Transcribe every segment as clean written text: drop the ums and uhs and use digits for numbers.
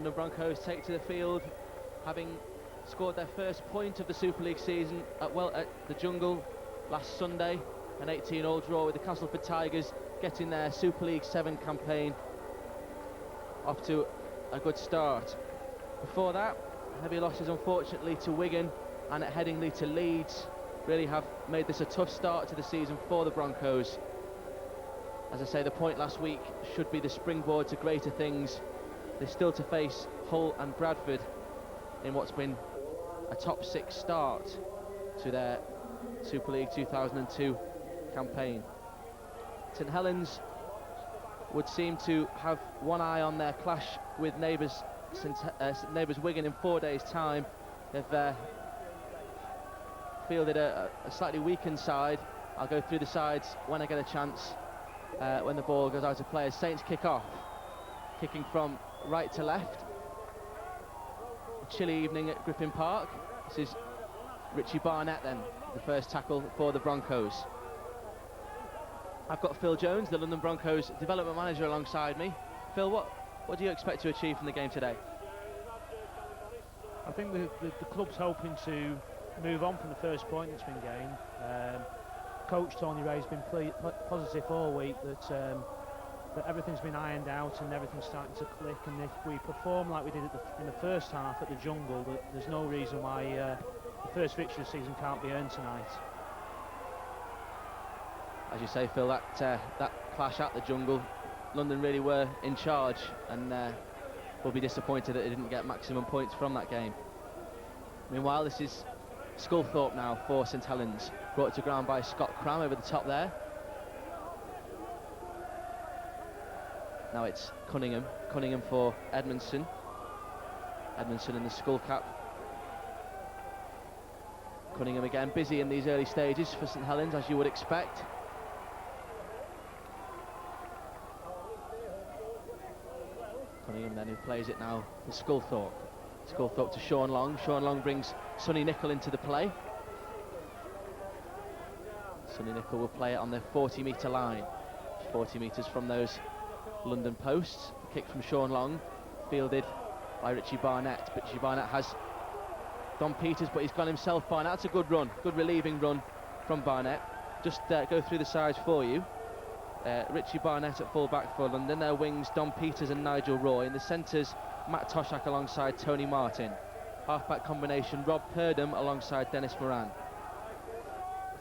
London Broncos take to the field, having scored their first point of the Super League season at the Jungle last Sunday, an 18-all draw with the Castleford Tigers, getting their Super League 7 campaign off to a good start. Before that, heavy losses unfortunately to Wigan and at Headingley to Leeds really have made this a tough start to the season for the Broncos. As I say, the point last week should be the springboard to greater things. They're still to face Hull and Bradford in what's been a top 6 start to their Super League 2002 campaign. St Helens would seem to have one eye on their clash with neighbours Wigan in 4 days' time. They've fielded a slightly weakened side. I'll go through the sides when I get a chance, when the ball goes out of play. As Saints kick off, kicking from right to left. A chilly evening at Griffin Park. This is Richie Barnett then, the first tackle for the Broncos. I've got Phil Jones, the London Broncos development manager, alongside me. Phil, what do you expect to achieve from the game today? I think the club's hoping to move on from the first point that's been gained. Coach Tony Ray's been positive all week that everything's been ironed out and everything's starting to click, and if we perform like we did in the first half at the Jungle, there's no reason why the first victory of the season can't be earned tonight. As you say, Phil, that clash at the Jungle, London really were in charge and will be disappointed that they didn't get maximum points from that game. Meanwhile, this is Sculthorpe now for St Helens, brought to ground by Scott Cram over the top there. Now it's Cunningham for Edmondson in the skull cap. Cunningham again busy in these early stages for St Helens, as you would expect. Cunningham then, who plays it now for Sculthorpe. Sculthorpe to Sean Long. Sean Long brings Sonny Nicol into the play. Sonny Nicol will play it on the 40-metre line, 40 metres from those London posts. Kick from Sean Long, fielded by Richie Barnett. Richie Barnett has Don Peters, but he's gone himself. Barnett, that's a good run, good relieving run from Barnett. Just go through the sides for you. Richie Barnett at full-back for London. Their wings, Don Peters and Nigel Roy. In the centres, Matt Toshak alongside Tony Martin. Half-back combination, Rob Purdham alongside Dennis Moran.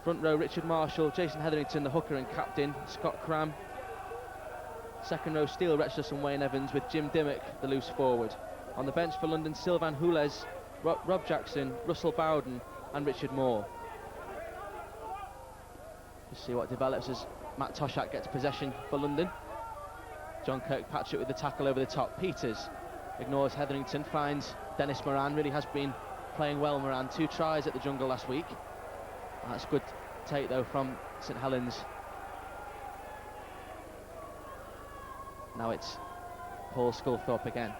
Front row, Richard Marshall, Jason Hetherington, the hooker and captain, Scott Cram. Second row, Steele Retchless and Wayne Evans, with Jim Dimmock, the loose forward. On the bench for London, Sylvain Hules, Rob Jackson, Russell Bowden and Richard Moore. Just see what develops as Matt Toshak gets possession for London. John Kirkpatrick with the tackle over the top. Peters ignores Hetherington, finds Dennis Moran. Really has been playing well, Moran. 2 tries at the Jungle last week. That's good take though from St Helens. Now it's Paul Sculthorpe again.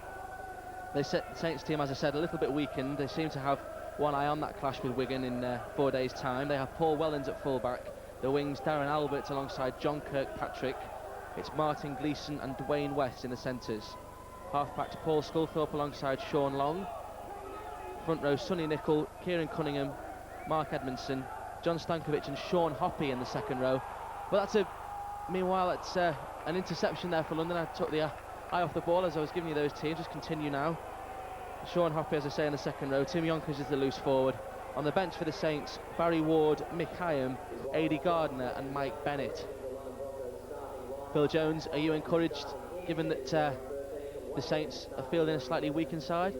The Saints team, as I said, a little bit weakened. They seem to have one eye on that clash with Wigan in 4 days' time. They have Paul Wellens at full-back. The wings, Darren Albert alongside John Kirkpatrick. It's Martin Gleeson and Dwayne West in the centres. Half-backs, Paul Sculthorpe alongside Sean Long. Front row, Sonny Nicol, Kieran Cunningham, Mark Edmondson, John Stankovic and Sean Hoppy in the second row. But meanwhile, it's an interception there for London. I took the eye off the ball as I was giving you those teams. Just continue now. Sean Hoppy, as I say, in the second row. Tim Yonkers is the loose forward. On the bench for the Saints, Barry Ward, Mick Hyam, Adi Gardner and Mike Bennett. Phil Jones, are you encouraged, given that the Saints are fielding a slightly weakened side?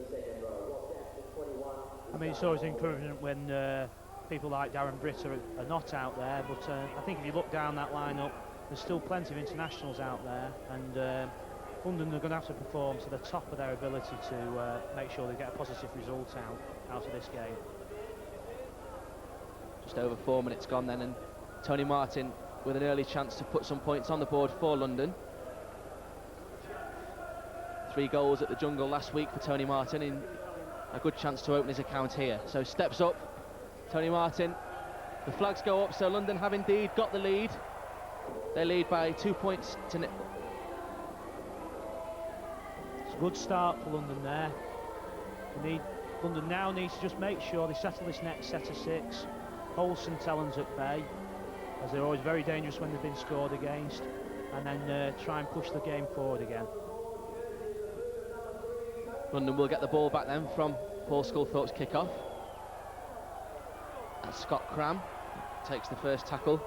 I mean, it's always encouraging when people like Darren Britt are not out there, but I think if you look down that lineup, there's still plenty of internationals out there, and London are going to have to perform to the top of their ability to make sure they get a positive result out of this game. Just over 4 minutes gone then, and Tony Martin with an early chance to put some points on the board for London. 3 goals at the Jungle last week for Tony Martin, in a good chance to open his account here. So steps up, Tony Martin. The flags go up, so London have indeed got the lead. They lead by 2 points to It's a good start for London there. London now needs to just make sure they settle this next set of 6, hold St Helens at bay, as they're always very dangerous when they've been scored against, and then try and push the game forward again. London will get the ball back then from Paul Sculthorpe's kick-off. That's Scott Cram, takes the first tackle,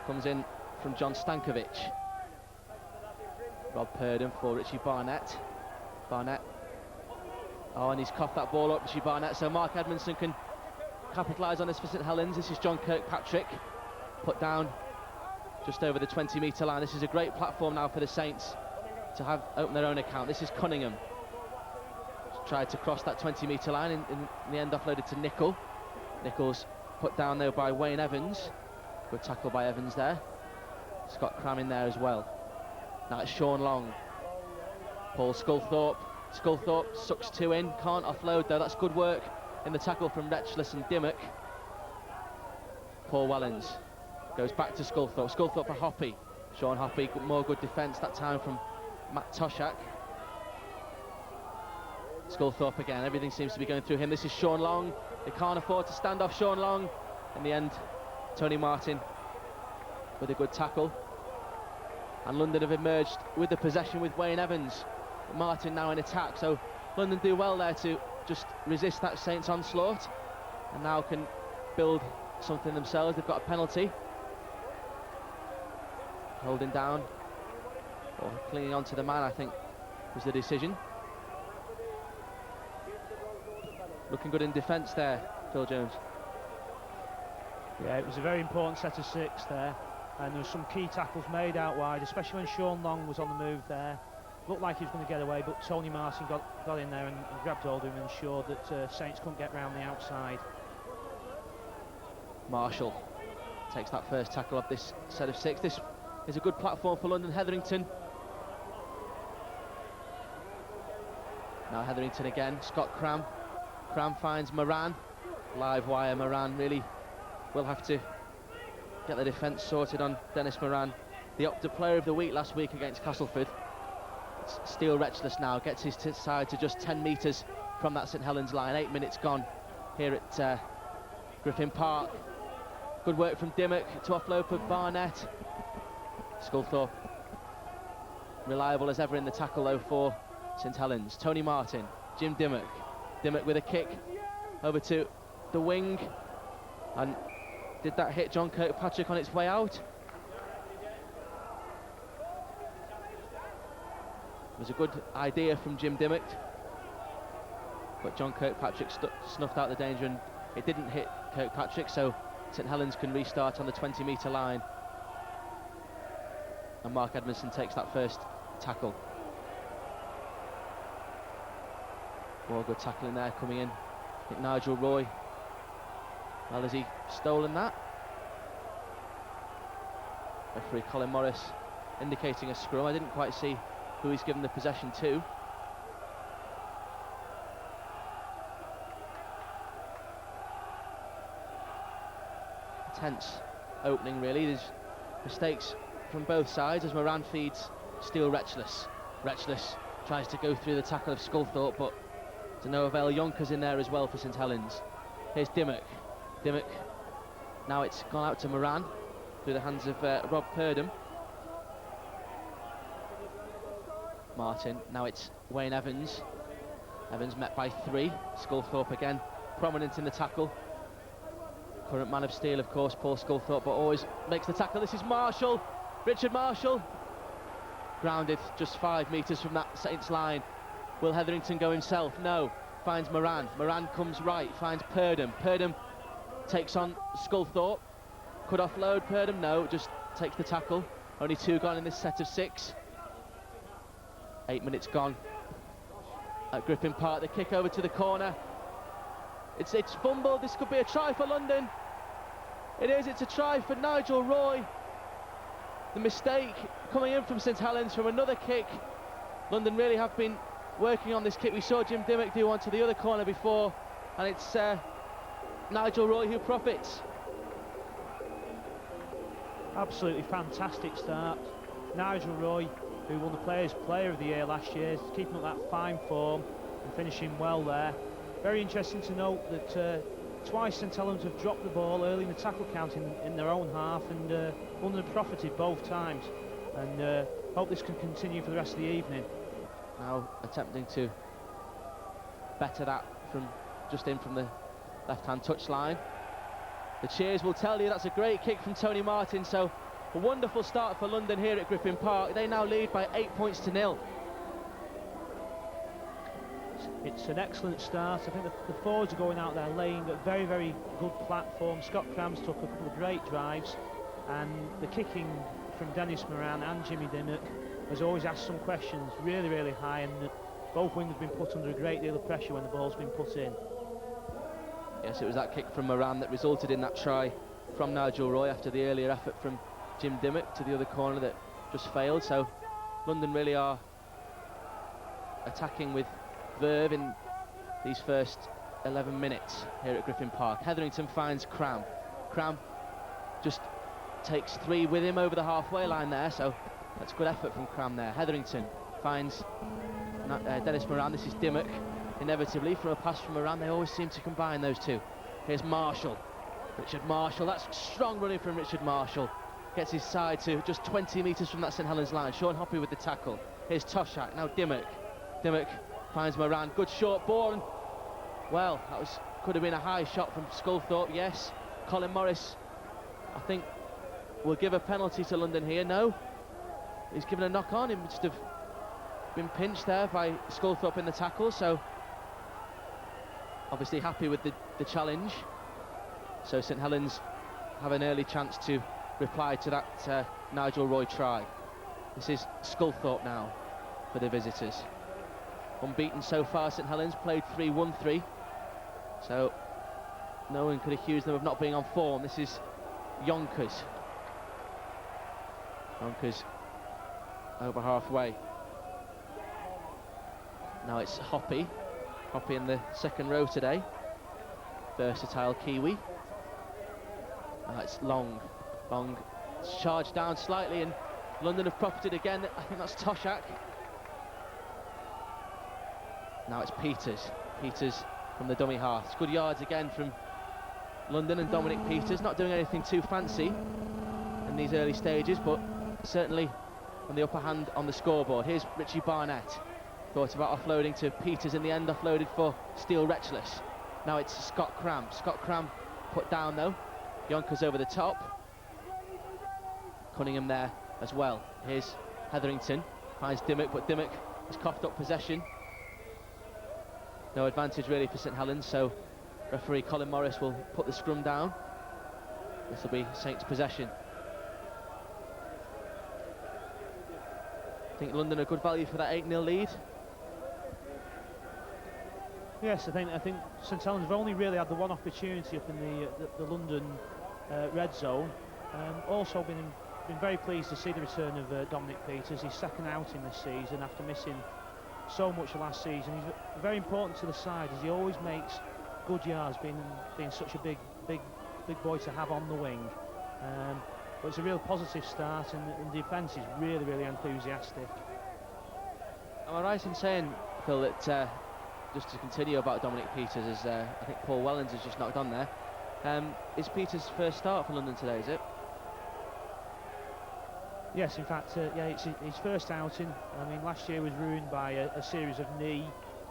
comes in from John Stankovic. Rob Purdon for Richie Barnett. Oh, and he's coughed that ball up, Richie Barnett, so Mark Edmondson can capitalise on this for St Helens. This is John Kirkpatrick, put down just over the 20-metre line. This is a great platform now for the Saints to have open their own account. This is Cunningham. Tried to cross that 20-metre line, in the end offloaded to Nicol. Nichols put down though by Wayne Evans. Good tackle by Evans there. Scott Cram in there as well. Now it's Sean Long. Paul Sculthorpe. Sculthorpe sucks 2 in, can't offload though. That's good work in the tackle from Retchless and Dimmock. Paul Wellens goes back to Sculthorpe. Sculthorpe for Hoppy. Sean Hoppy, more good defence that time from Matt Toshak. Sculthorpe again, everything seems to be going through him. This is Sean Long. They can't afford to stand off Sean Long. In the end, Tony Martin with a good tackle. And London have emerged with the possession with Wayne Evans. Martin now in attack, so London do well there to just resist that Saints onslaught, and now can build something themselves. They've got a penalty. Holding down, or clinging on to the man, I think, was the decision. Looking good in defence there, Phil Jones. Yeah, it was a very important set of 6 there, and there were some key tackles made out wide, especially when Sean Long was on the move there. Looked like he was going to get away, but Tony Martin got in there and grabbed hold of him and ensured that Saints couldn't get round the outside. Marshall takes that first tackle of this set of 6. This is a good platform for London. Hetherington. Now Hetherington again. Scott Cram. Cram finds Moran. Live wire. Moran really will have to get the defence sorted on Dennis Moran, the Opta Player of the Week last week against Castleford. Steele Retchless now gets his side to just 10 metres from that St Helens line. 8 minutes gone here at Griffin Park. Good work from Dimmock to offload for Barnett. Sculthorpe reliable as ever in the tackle though for St Helens. Tony Martin, Jim Dimmock. Dimmock with a kick over to the wing, and did that hit John Kirkpatrick on its way out? It was a good idea from Jim Dimmock, but John Kirkpatrick snuffed out the danger, and it didn't hit Kirkpatrick, so St Helens can restart on the 20-metre line, and Mark Edmondson takes that first tackle. More good tackling there coming in. I think Nigel Roy, well, has he stolen that? Referee Colin Morris indicating a scrum. I didn't quite see who he's given the possession to. Tense opening really. There's mistakes from both sides as Moran feeds Steele Retchless. Retchless tries to go through the tackle of Sculthorpe, but to no avail. Yonkers in there as well for St Helens. Here's Dimmock. Dimmock, now it's gone out to Moran through the hands of Rob Purdon. Martin, now it's Wayne Evans. Evans met by 3. Sculthorpe again prominent in the tackle. Current man of steel, of course, Paul Sculthorpe, but always makes the tackle. This is Marshall, Richard Marshall. Grounded just 5 metres from that Saints line. Will Hetherington go himself? No. Finds Moran. Moran comes right, finds Purdon. Purdon takes on Sculthorpe. Could offload Purdon? No, just takes the tackle. Only 2 gone in this set of 6. 8 minutes gone at Griffin Park. The kick over to the corner. It's fumbled. This could be a try for London. It is. It's a try for Nigel Roy. The mistake coming in from St Helens from another kick. London really have been working on this kick. We saw Jim Dimmock do one to the other corner before, and it's Nigel Roy who profits. Absolutely fantastic start. Nigel Roy who won the Player of the Year last year, keeping up that fine form and finishing well there. Very interesting to note that twice St Helens have dropped the ball early in the tackle count in their own half, and London have profited both times, and hope this can continue for the rest of the evening. Now attempting to better that from just in from the left-hand touchline. The cheers will tell you that's a great kick from Tony Martin, so a wonderful start for London here at Griffin Park. They now lead by 8 points to 0. It's an excellent start. I think the forwards are going out there laying a very, very good platform. Scott Crams took a couple of great drives, and the kicking from Dennis Moran and Jimmy Dimmock has always asked some questions really, really high, and both wings have been put under a great deal of pressure when the ball's been put in. Yes, it was that kick from Moran that resulted in that try from Nigel Roy after the earlier effort from Jim Dimmock to the other corner that just failed. So London really are attacking with verve in these first 11 minutes here at Griffin Park. Hetherington finds Cram. Cram just takes 3 with him over the halfway line there, so that's good effort from Cram there. Hetherington finds Dennis Moran. This is Dimmock, inevitably from a pass from Moran. They always seem to combine those two. Here's Marshall, Richard Marshall. That's strong running from Richard Marshall. Gets his side to just 20 metres from that St Helens line. Sean Hoppy with the tackle. Here's Toshak, now Dimmock. Dimmock finds Moran, good short ball, and well, that could have been a high shot from Sculthorpe, yes. Colin Morris, I think, will give a penalty to London here. No, he's given a knock on. He must have been pinched there by Sculthorpe in the tackle, so obviously happy with the challenge. So St Helens have an early chance to reply to that Nigel Roy try. This is Sculthorpe now for the visitors. Unbeaten so far, St Helens, played 3-1-3, so no one could accuse them of not being on form. This is Yonkers. Yonkers over halfway. Now it's Hoppy. Hoppy in the second row today. Versatile Kiwi. Now it's Long. Long charged down slightly, and London have profited again. I think that's Toshak. Now it's Peters. Peters from the dummy half. It's good yards again from London and Dominic Peters. Not doing anything too fancy in these early stages, but certainly on the upper hand on the scoreboard. Here's Richie Barnett. Thought about offloading to Peters, in the end offloaded for Steele Retchless. Now it's Scott Cram. Scott Cram put down though. Yonkers over the top. Cunningham there as well. Here's Hetherington. Finds Dimmock, but Dimmock has coughed up possession. No advantage really for St Helens, so referee Colin Morris will put the scrum down. This will be Saints' possession. I think London are good value for that 8-0 lead. Yes, I think St Helens have only really had the one opportunity up in the London red zone. Also been very pleased to see the return of Dominic Peters. His second outing this season after missing so much last season. He's very important to the side, as he always makes good yards, being such a big boy to have on the wing. But it's a real positive start, and the defence is really, really enthusiastic. Am I right in saying, Phil, that just to continue about Dominic Peters, as I think Paul Wellens has just knocked on there, is Peters' first start for London today, is it? Yes, in fact, yeah, it's his first outing. I mean, last year was ruined by a series of knee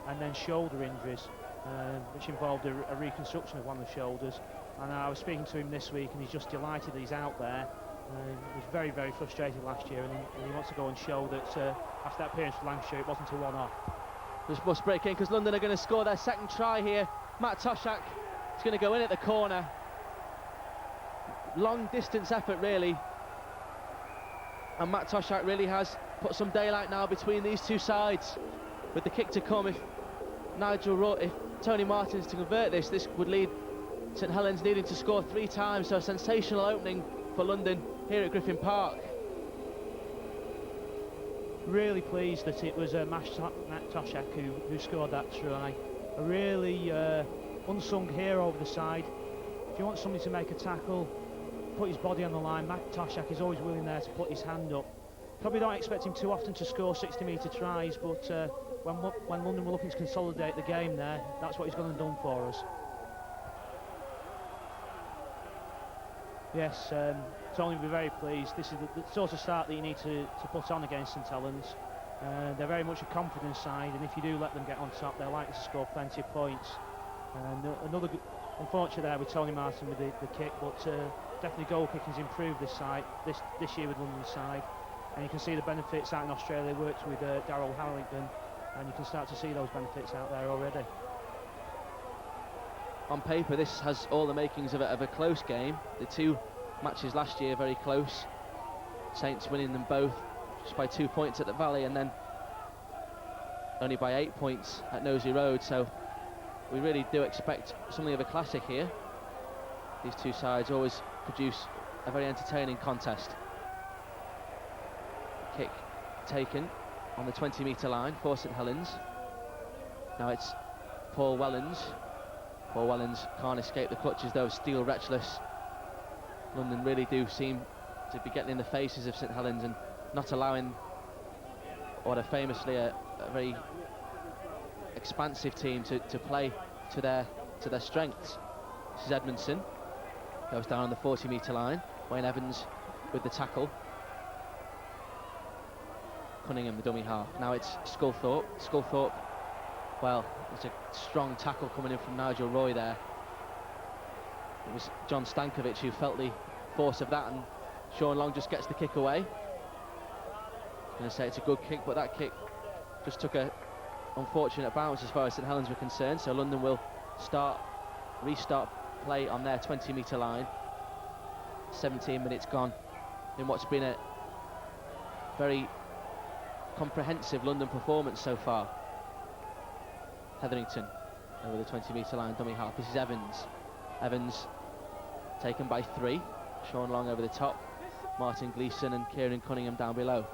and then shoulder injuries, which involved a reconstruction of one of the shoulders. And I was speaking to him this week, and he's just delighted that he's out there. He was very, very frustrated last year, and he wants to go and show that after that appearance for Lancashire, it wasn't a one-off. This must break in, because London are going to score their second try here. Matt Toshak is going to go in at the corner. Long distance effort, really. And Matt Toshak really has put some daylight now between these two sides. With the kick to come, if Tony Martin's to convert this would lead St Helens needing to score 3 times. So a sensational opening for London here at Griffin Park. Really pleased that it was Matt Toshak who scored that try. A really unsung hero over the side. If you want somebody to make a tackle, put his body on the line, Matt Toshak is always willing there to put his hand up. Probably don't expect him too often to score 60-metre tries, but when London were looking to consolidate the game there, that's what he's gone and done for us. Yes, Tony will be very pleased. This is the sort of start that you need to put on against St Helens. They're very much a confidence side, and if you do let them get on top, they're likely to score plenty of points. And another good, unfortunate there with Tony Martin with the kick, but definitely goal kicking's improved this year with London's side. And you can see the benefits out in Australia. They worked with Darryl Harrington, and you can start to see those benefits out there already. On paper, this has all the makings of a close game. The two matches last year very close. Saints winning them both just by 2 points at the Valley, and then only by 8 points at Nosey Road. So we really do expect something of a classic here. These two sides always produce a very entertaining contest. Kick taken on the 20-metre line for St Helens. Now it's Paul Wellens. Paul Wellens can't escape the clutches though of Steele Retchless. London really do seem to be getting in the faces of St Helens and not allowing what are famously a very expansive team to play to their strengths. This is Edmondson, goes down on the 40-metre line. Wayne Evans with the tackle. Cunningham, the dummy half. Now it's Sculthorpe. Sculthorpe, well, it's a strong tackle coming in from Nigel Roy there. It was John Stankovic who felt the force of that, and Sean Long just gets the kick away. I'm going to say it's a good kick, but that kick just took a unfortunate bounce as far as St Helens were concerned. So London will restart play on their 20-metre line. 17 minutes gone in what's been a very comprehensive London performance so far. Hetherington over the 20-metre line, dummy half. This is Evans. Evans taken by 3. Sean Long over the top. Martin Gleeson and Kieran Cunningham down below.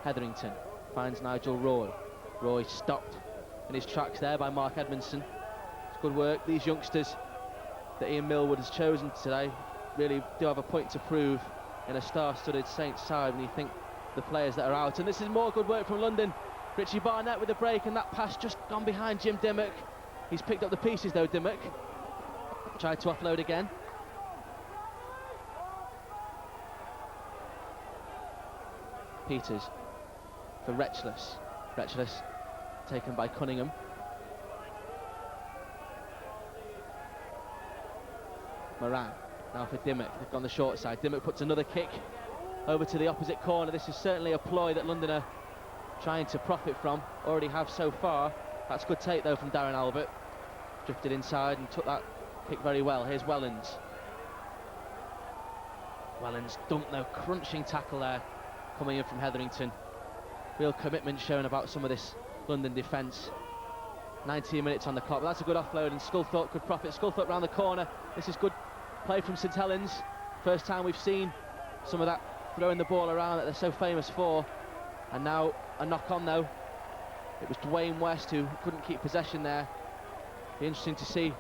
Hetherington finds Nigel Roy. Roy stopped in his tracks there by Mark Edmondson. It's good work. These youngsters that Ian Millwood has chosen today really do have a point to prove in a star-studded Saints side when you think the players that are out. And this is more good work from London. Richie Barnett with the break, and that pass just gone behind Jim Dimmock. He's picked up the pieces though, Dimmock. Tried to offload again. Peters for Retchless. Retchless taken by Cunningham. Moran now for Dimmock. They've gone the short side. Dimmock puts another kick over to the opposite corner. This is certainly a ploy that London are trying to profit from, already have so far. That's a good take though from Darren Albert. Drifted inside and took that kick very well. Here's Wellens. Wellens dumped though, crunching tackle there coming in from Hetherington. Real commitment shown about some of this London defence. 19 minutes on the clock, but that's a good offload and Sculthorpe could profit. Sculthorpe round the corner. This is good play from St Helens. First time we've seen some of that throwing the ball around that they're so famous for. And now a knock on though. It was Dwayne West who couldn't keep possession there. Be interesting to see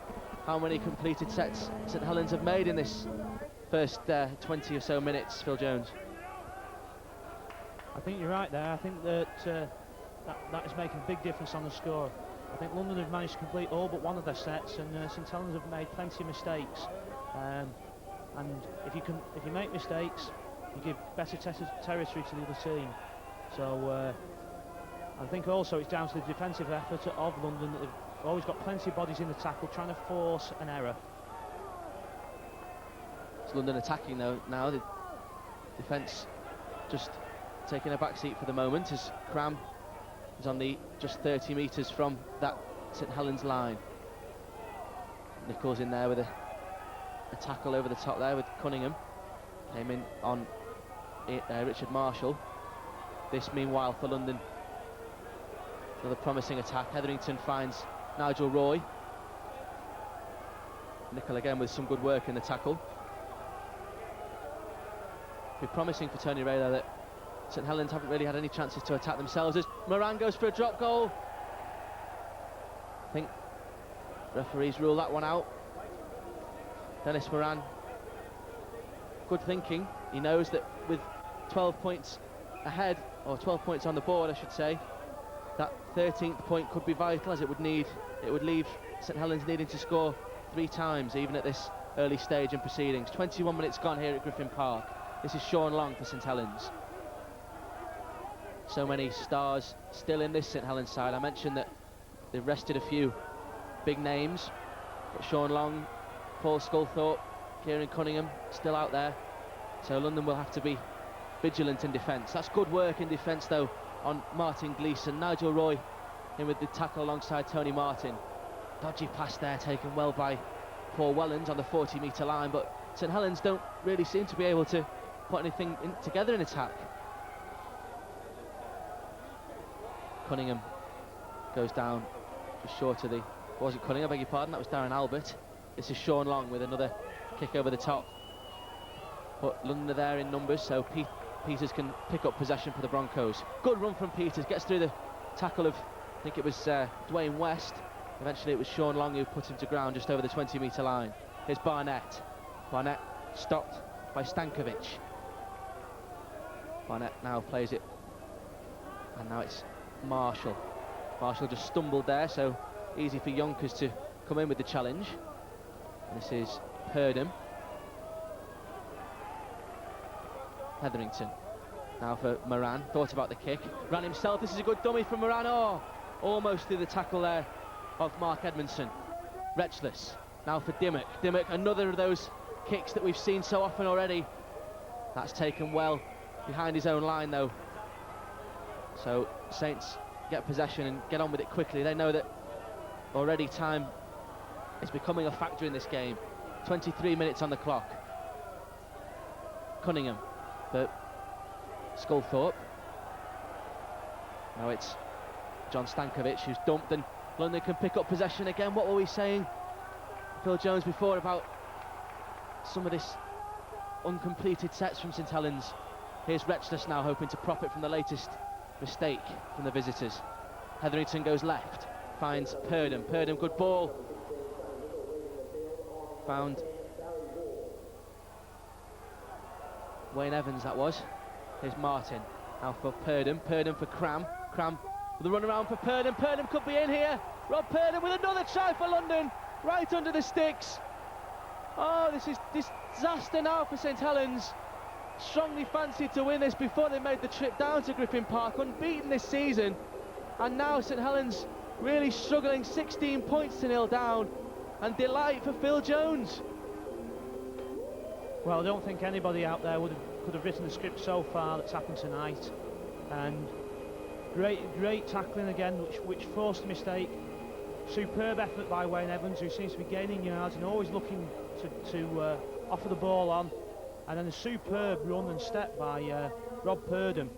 how many completed sets St Helens have made in this first 20 or so minutes, Phil Jones. I think you're right there. I think that that is making a big difference on the score. I think London have managed to complete all but one of their sets, and St Helens have made plenty of mistakes. And if you make mistakes, you give better territory to the other team. So I think also it's down to the defensive effort of London. They've always got plenty of bodies in the tackle, trying to force an error. It's London attacking though now. The defence just taking a back seat for the moment as Cram is on the just 30 metres from that St Helens line. Nichols in there with a tackle over the top there with Cunningham. Came in on Richard Marshall. This meanwhile for London, another promising attack. Hetherington finds Nigel Roy. Nicholl again with some good work in the tackle. Be promising for Tony Ray though that St Helens haven't really had any chances to attack themselves as Moran goes for a drop goal. I think referees rule that one out. Dennis Moran, good thinking. He knows that with 12 points ahead, or 12 points on the board, I should say. That 13th point could be vital, as it would leave St Helens needing to score 3 times, even at this early stage in proceedings. 21 minutes gone here at Griffin Park. This is Sean Long for St Helens. So many stars still in this St Helens side. I mentioned that they've rested a few big names, but Sean Long, Paul Sculthorpe, Kieran Cunningham still out there. So London will have to be vigilant in defence. That's good work in defence though on Martin Gleeson. Nigel Roy in with the tackle alongside Tony Martin. Dodgy pass there taken well by Paul Wellens on the 40-metre line, but St Helens don't really seem to be able to put anything together in attack. Cunningham goes down just short of the... wasn't Cunningham, I beg your pardon, that was Darren Albert. This is Sean Long with another kick over the top. But London are there in numbers, so Peters can pick up possession for the Broncos. Good run from Peters, gets through the tackle of, I think it was Dwayne West. Eventually it was Sean Long who put him to ground just over the 20-metre line. Here's Barnett. Barnett stopped by Stankovic. Barnett now plays it, and now it's Marshall. Marshall just stumbled there, so easy for Yonkers to come in with the challenge. And this is Purdham. Hetherington now for Moran, thought about the kick, ran himself. This is a good dummy from Moran. Oh, almost through the tackle there of Mark Edmondson. Retchless now for Dimmock. Dimmock, another of those kicks that we've seen so often already. That's taken well behind his own line though. So Saints get possession and get on with it quickly. They know that already time is becoming a factor in this game. 23 minutes on the clock. Cunningham for Sculthorpe. Now it's John Stankovic who's dumped, and London can pick up possession again. What were we saying, Phil Jones, before about some of this uncompleted sets from St Helens? Here's Retchless now hoping to prop it from the latest mistake from the visitors. Hetherington goes left, finds Purdham. Purdham, good ball. Found Wayne Evans, that was. Here's Martin, now for Purdham. Purdham for Cram. Cram with a run around for Purdham. Purdham could be in here. Rob Purdham with another try for London, right under the sticks. Oh, this is disaster now for St Helens. Strongly fancied to win this before they made the trip down to Griffin Park, unbeaten this season. And now St Helens really struggling, 16 points to 0 down. And delight for Phil Jones. Well, I don't think anybody out there could have written the script so far that's happened tonight. And great tackling again, which forced a mistake. Superb effort by Wayne Evans, who seems to be gaining yards and always looking to offer the ball on. And then a superb run and step by Rob Purdham.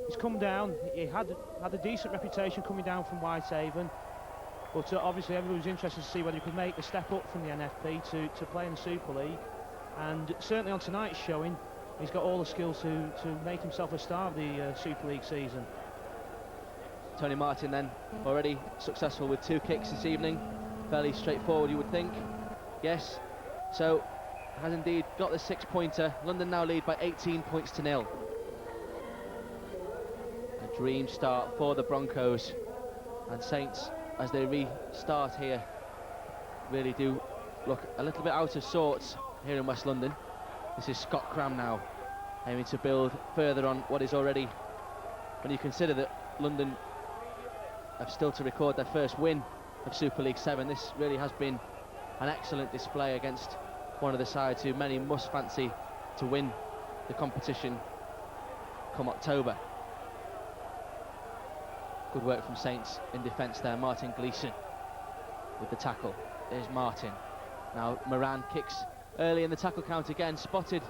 He's come down. He had a decent reputation coming down from Whitehaven. But obviously everybody was interested to see whether he could make the step up from the NFP to play in the Super League. And certainly on tonight's showing, he's got all the skills to make himself a star of the Super League season. Tony Martin then already successful with 2 kicks this evening. Fairly straightforward, you would think. Yes, so has indeed got the 6-pointer. London now lead by 18 points to 0. A dream start for the Broncos, and Saints, as they restart here, really do look a little bit out of sorts here in West London. This is Scott Cram now, aiming to build further on what is already, when you consider that London have still to record their first win of Super League 7, this really has been an excellent display against one of the sides who many must fancy to win the competition come October. Good work from Saints in defence there. Martin Gleeson with the tackle. There's Martin. Now Moran kicks early in the tackle count again. Spotted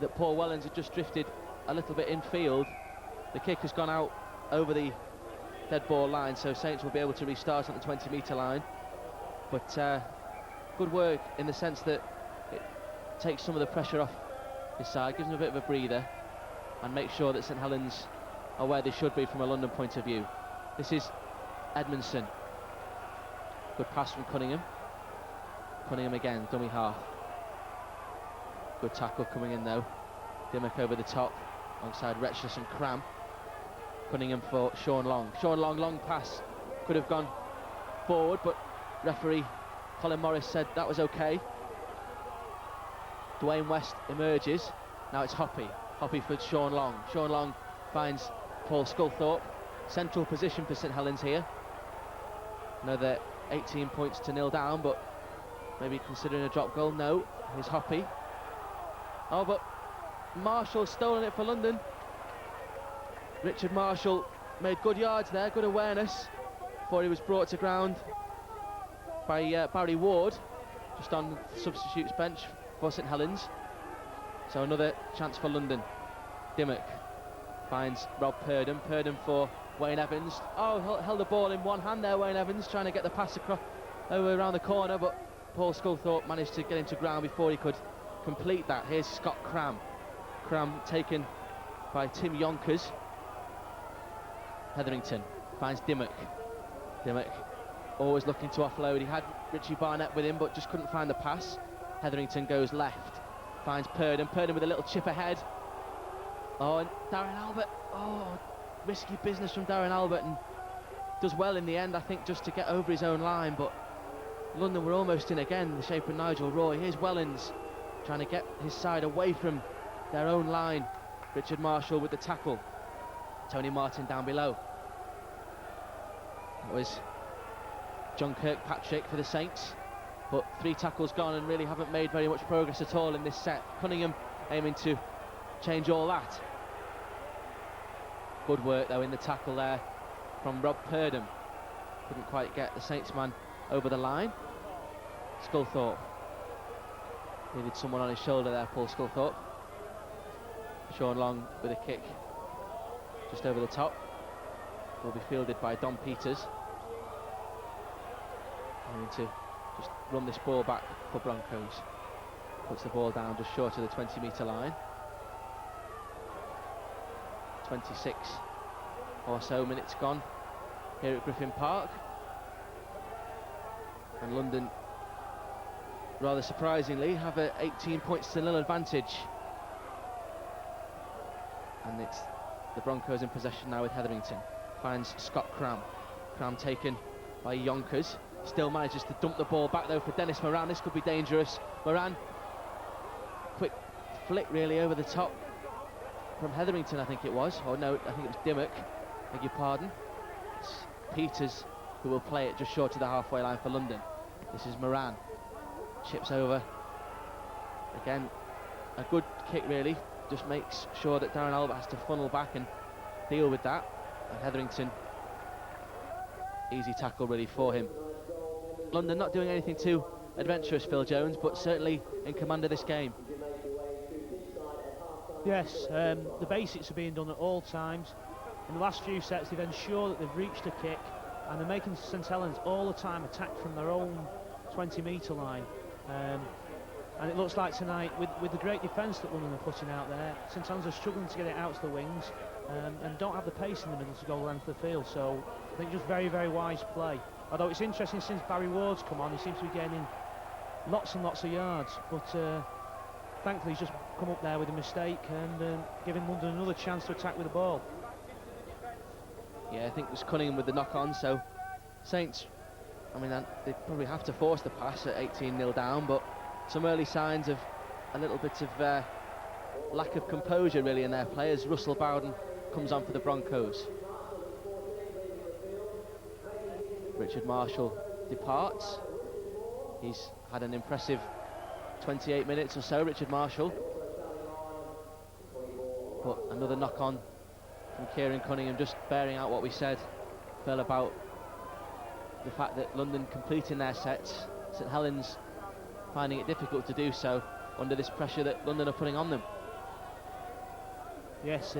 that Paul Wellens had just drifted a little bit infield. The kick has gone out over the dead ball line, so Saints will be able to restart on the 20-metre line. But good work in the sense that it takes some of the pressure off his side, gives them a bit of a breather, and makes sure that St Helens are where they should be from a London point of view. This is Edmondson. Good pass from Cunningham. Cunningham again, dummy half. Good tackle coming in though. Dimmock over the top alongside Retchless and Cram. Cunningham for Sean Long. Sean Long, long pass, could have gone forward, but referee Colin Morris said that was okay. Dwayne West emerges. Now it's Hoppy. Hoppy for Sean Long. Sean Long finds Paul Sculthorpe. Central position for St Helens here. Another 18 points to 0 down, but maybe considering a drop goal. No, here's Hoppy. Oh, but Marshall's stolen it for London. Richard Marshall made good yards there, good awareness, before he was brought to ground by Barry Ward, just on the substitutes bench for St Helens. So another chance for London. Dimmock finds Rob Purdon. Purdon for Wayne Evans. Oh, held the ball in one hand there, Wayne Evans, trying to get the pass across over around the corner, but Paul Sculthorpe managed to get into ground before he could complete that. Here's Scott Cram. Cram taken by Tim Yonkers. Hetherington finds Dimmock. Dimmock always looking to offload. He had Richie Barnett with him, but just couldn't find the pass. Hetherington goes left, finds Purdon. Purdon with a little chip ahead. Oh, and Darren Albert. Oh, risky business from Darren Albert, and does well in the end, I think, just to get over his own line. But London were almost in again, the shape of Nigel Roy. Here's Wellens trying to get his side away from their own line. Richard Marshall with the tackle. Tony Martin down below. It was John Kirkpatrick for the Saints, but 3 tackles gone and really haven't made very much progress at all in this set. Cunningham aiming to change all that. Good work though in the tackle there from Rob Purdon. Couldn't quite get the Saints man over the line. Sculthorpe needed someone on his shoulder there, Paul Sculthorpe. Sean Long with a kick just over the top. Will be fielded by Don Peters. Going to just run this ball back for Broncos. Puts the ball down just short of the 20-metre line. 26 or so minutes gone here at Griffin Park. And London, rather surprisingly, have a 18 points to 0 advantage. And it's the Broncos in possession now with Hetherington. Finds Scott Cram. Cram taken by Yonkers. Still manages to dump the ball back though for Dennis Moran. This could be dangerous. Moran, quick flick really over the top from Hetherington, I think it was. Oh no, I think it was Dimmock. Beg your pardon. It's Peters who will play it just short of the halfway line for London. This is Moran. Chips over. Again, a good kick really. Just makes sure that Darren Albert has to funnel back and deal with that. And Hetherington, easy tackle really for him. London not doing anything too adventurous, Phil Jones, but certainly in command of this game. Yes, the basics are being done at all times. In the last few sets they've ensured that they've reached a kick, and they're making St Helens all the time attack from their own 20-metre line. And it looks like tonight, with the great defence that London are putting out there, St Helens are struggling to get it out to the wings, and don't have the pace in the middle to go the length of the field. So I think just very, very wise play. Although it's interesting, since Barry Ward's come on, he seems to be gaining lots and lots of yards, but thankfully he's just come up there with a mistake and giving London another chance to attack with the ball. Yeah, I think it was Cunningham with the knock-on, so Saints, I mean, they probably have to force the pass at 18-0 down, but some early signs of a little bit of lack of composure really in their players. Russell Bowden comes on for the Broncos. Richard Marshall departs. He's had an impressive 28 minutes or so, Richard Marshall. But another knock-on from Kieran Cunningham, just bearing out what we said, Phil, about the fact that London completing their sets, St Helens finding it difficult to do so under this pressure that London are putting on them. Yes,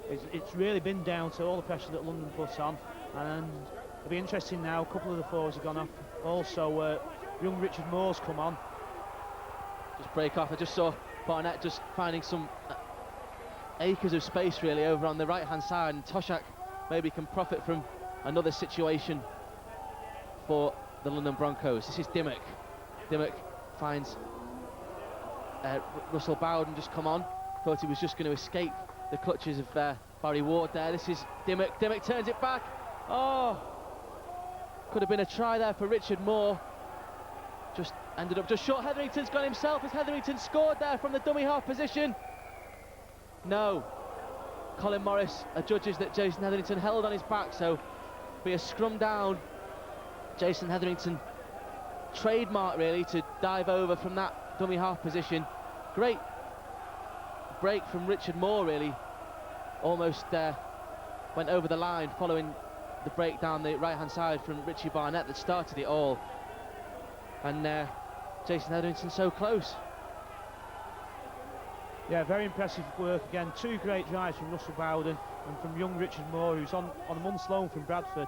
it's really been down to all the pressure that London put on, and it'll be interesting now. A couple of the forwards have gone off. Also, young Richard Moore's come on. Just break off. I just saw Barnett just finding some acres of space really over on the right-hand side, and Toshak maybe can profit from another situation for the London Broncos. This is Dimmock. Dimmock finds Russell Bowden just come on. Thought he was just going to escape the clutches of Barry Ward there. This is Dimmock. Dimmock turns it back. Oh, could have been a try there for Richard Moore. Just ended up just short. Hetherington's gone himself. Has Hetherington scored there from the dummy half position? No. Colin Morris judges that Jason Hetherington held on his back, so be a scrum down. Jason Hetherington, trademark really, to dive over from that dummy half position. Great break from Richard Moore, really. Almost went over the line following the break down the right hand side from Richie Barnett that started it all. And Jason Hetherington so close. Yeah, very impressive work again. Two great drives from Russell Bowden and from young Richard Moore, who's on a month's loan from Bradford.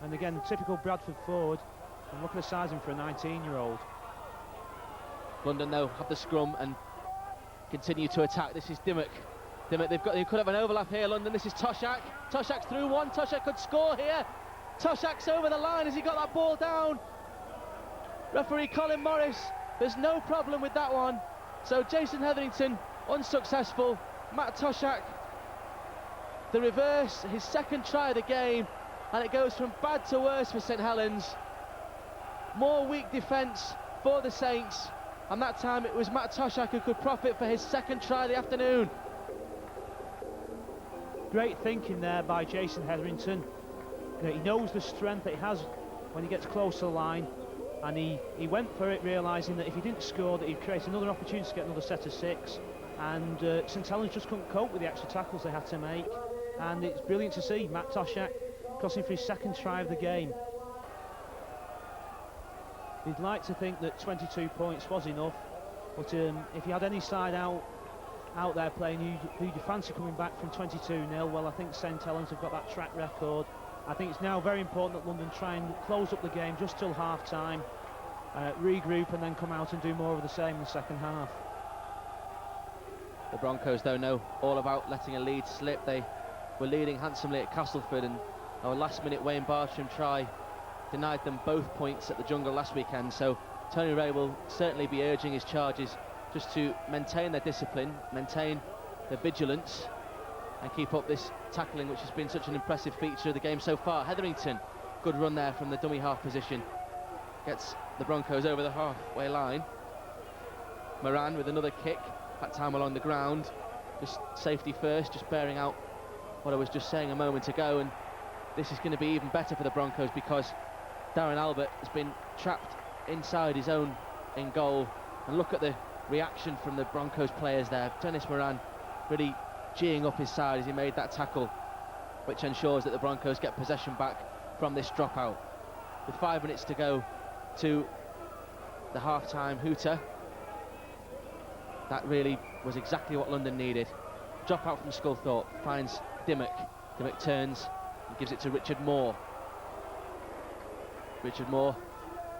And again, typical Bradford forward. And look at the sizing for a 19-year-old. London, though, have the scrum and continue to attack. This is Dimmock. Dimmock, they could have an overlap here, London. This is Toshak. Toshak's through one. Toshak could score here. Toshak's over the line. Has he got that ball down? Referee Colin Morris, there's no problem with that one. So Jason Hetherington, unsuccessful. Matt Toshak, the reverse, his second try of the game, and it goes from bad to worse for St Helens. More weak defence for the Saints, and that time it was Matt Toshak who could profit for his second try of the afternoon. Great thinking there by Jason Hetherington. You know, he knows the strength that he has when he gets close to the line, and he went for it, realising that if he didn't score that he'd create another opportunity to get another set of 6, and St Helens just couldn't cope with the extra tackles they had to make. And it's brilliant to see Matt Toshak crossing for his second try of the game. You'd like to think that 22 points was enough, but if you had any side out there playing who you fancy coming back from 22-0, well, I think St Helens have got that track record. I think it's now very important that London try and close up the game just till half-time, regroup and then come out and do more of the same in the second half. The Broncos, though, know all about letting a lead slip. They were leading handsomely at Castleford, and our last-minute Wayne Bartram try denied them both points at the Jungle last weekend. So Tony Ray will certainly be urging his charges just to maintain their discipline, maintain their vigilance, and keep up this tackling, which has been such an impressive feature of the game so far. Hetherington, good run there from the dummy half position, gets the Broncos over the halfway line. Moran with another kick, that time along the ground. Just safety first, just bearing out what I was just saying a moment ago, and this is going to be even better for the Broncos because Darren Albert has been trapped inside his own in goal. And look at the reaction from the Broncos players there. Dennis Moran really geeing up his side as he made that tackle, which ensures that the Broncos get possession back from this dropout. With 5 minutes to go to the half-time hooter, that really was exactly what London needed. Dropout from Sculthorpe, finds Dimmock. Dimmock turns and gives it to Richard Moore. Richard Moore,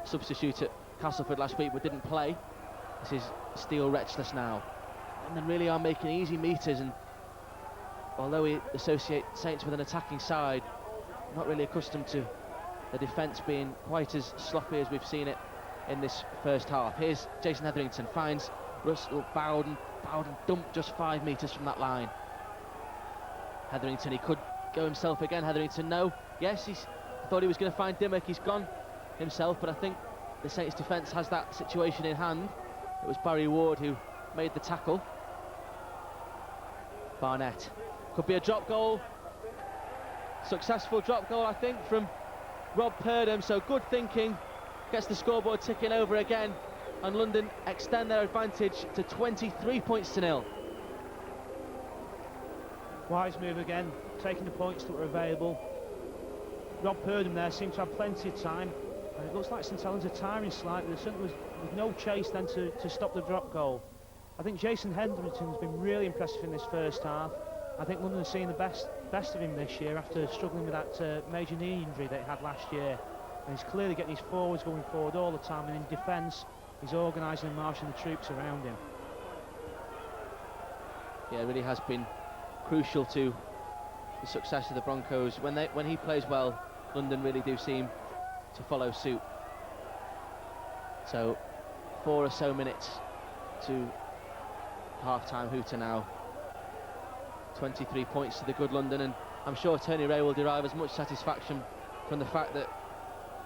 substitute at Castleford last week but didn't play. This is Steel Retchless now. London really are making easy meters, and although we associate Saints with an attacking side, not really accustomed to the defence being quite as sloppy as we've seen it in this first half. Here's Jason Hetherington, finds Russell Bowden. Bowden dumped just 5 metres from that line. Hetherington, he could go himself again. Hetherington, no. Yes, I thought he was going to find Dimmock. He's gone himself, but I think the Saints defence has that situation in hand. It was Barry Ward who made the tackle. Barnett. Could be a drop goal. Successful drop goal, I think, from Rob Purdham. So good thinking. Gets the scoreboard ticking over again. And London extend their advantage to 23 points to 0. Wise move again, taking the points that were available. Rob Purdham there seemed to have plenty of time, and it looks like St Helens are tiring slightly. There certainly was no chase then to stop the drop goal. I think Jason Hetherington's been really impressive in this first half. I think London has seen the best of him this year after struggling with that major knee injury that he had last year. And he's clearly getting his forwards going forward all the time, and in defence he's organising and marshalling the troops around him. Yeah, it really has been crucial to the success of the Broncos. When he plays well, London really do seem to follow suit. So 4 or so minutes to half-time hooter now. 23 points to the good London, and I'm sure Tony Ray will derive as much satisfaction from the fact that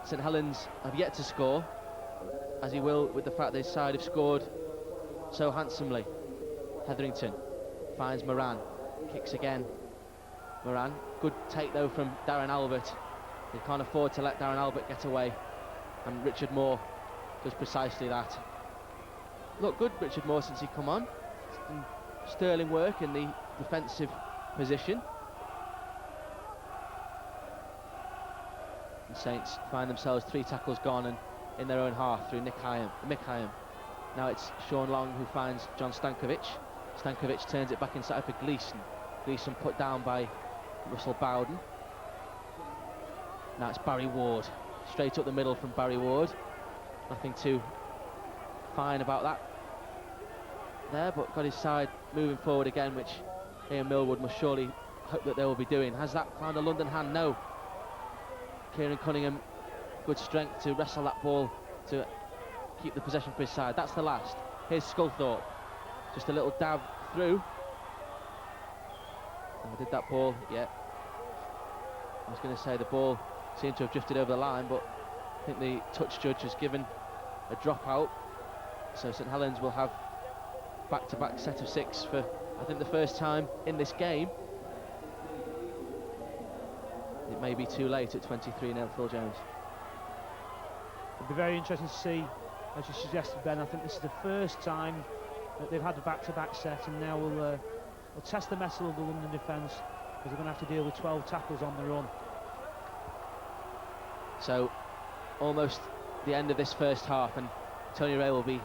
St Helens have yet to score as he will with the fact that his side have scored so handsomely. Hetherington finds Moran, kicks again. Moran, good take though from Darren Albert. They can't afford to let Darren Albert get away, and Richard Moore does precisely that. Look good, Richard Moore, since he come on. Sterling work in the defensive position. And Saints find themselves 3 tackles gone and in their own half through Mick Hyam. Now it's Sean Long who finds John Stankovic. Stankovic turns it back inside for Gleeson. Gleeson put down by Russell Bowden. Now it's Barry Ward. Straight up the middle from Barry Ward. Nothing too fine about that there, but got his side moving forward again, which Ian Millwood must surely hope that they will be doing. Has that found a London hand? No. Kieran Cunningham, good strength to wrestle that ball to keep the possession for his side. That's the last. Here's Sculthorpe. Just a little dab through. Did that ball? Yeah. I was going to say the ball seemed to have drifted over the line, but I think the touch judge has given a dropout. So St Helens will have back-to-back set of 6 for, I think, the first time in this game. It may be too late at 23-0, Phil Jones. It'll be very interesting to see, as you suggested, Ben. I think this is the first time that they've had a back-to-back set, and now we'll test the mettle of the London defence, because they're going to have to deal with 12 tackles on the run. So almost the end of this first half, and Tony Ray will be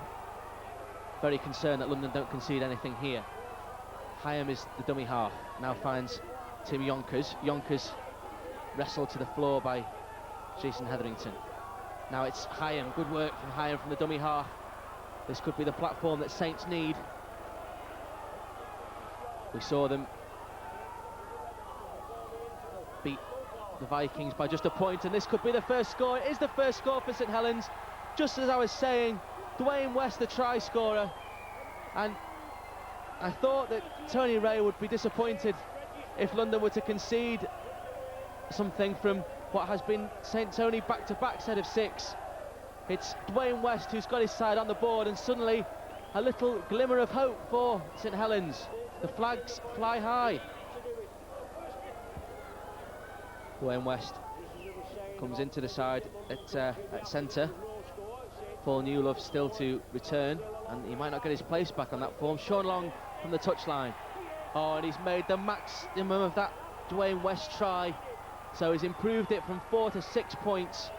very concerned that London don't concede anything here. Hyam is the dummy half, now finds Tim Yonkers. Yonkers wrestled to the floor by Jason Hetherington. Now it's Hyam, good work from Hyam from the dummy half. This could be the platform that Saints need. We saw them beat the Vikings by just a point, and this could be the first score. It is the first score for St Helens. Just as I was saying, Dwayne West, the try scorer, and I thought that Tony Ray would be disappointed if London were to concede something from what has been St Tony back-to-back set of 6. It's Dwayne West who's got his side on the board, and suddenly a little glimmer of hope for St Helens. The flags fly high. Dwayne West comes into the side at centre. Paul Newlove still to return, and he might not get his place back on that form. Sean Long from the touchline. Oh, and he's made the maximum of that Dwayne West try. So he's improved it from 4 to 6 points.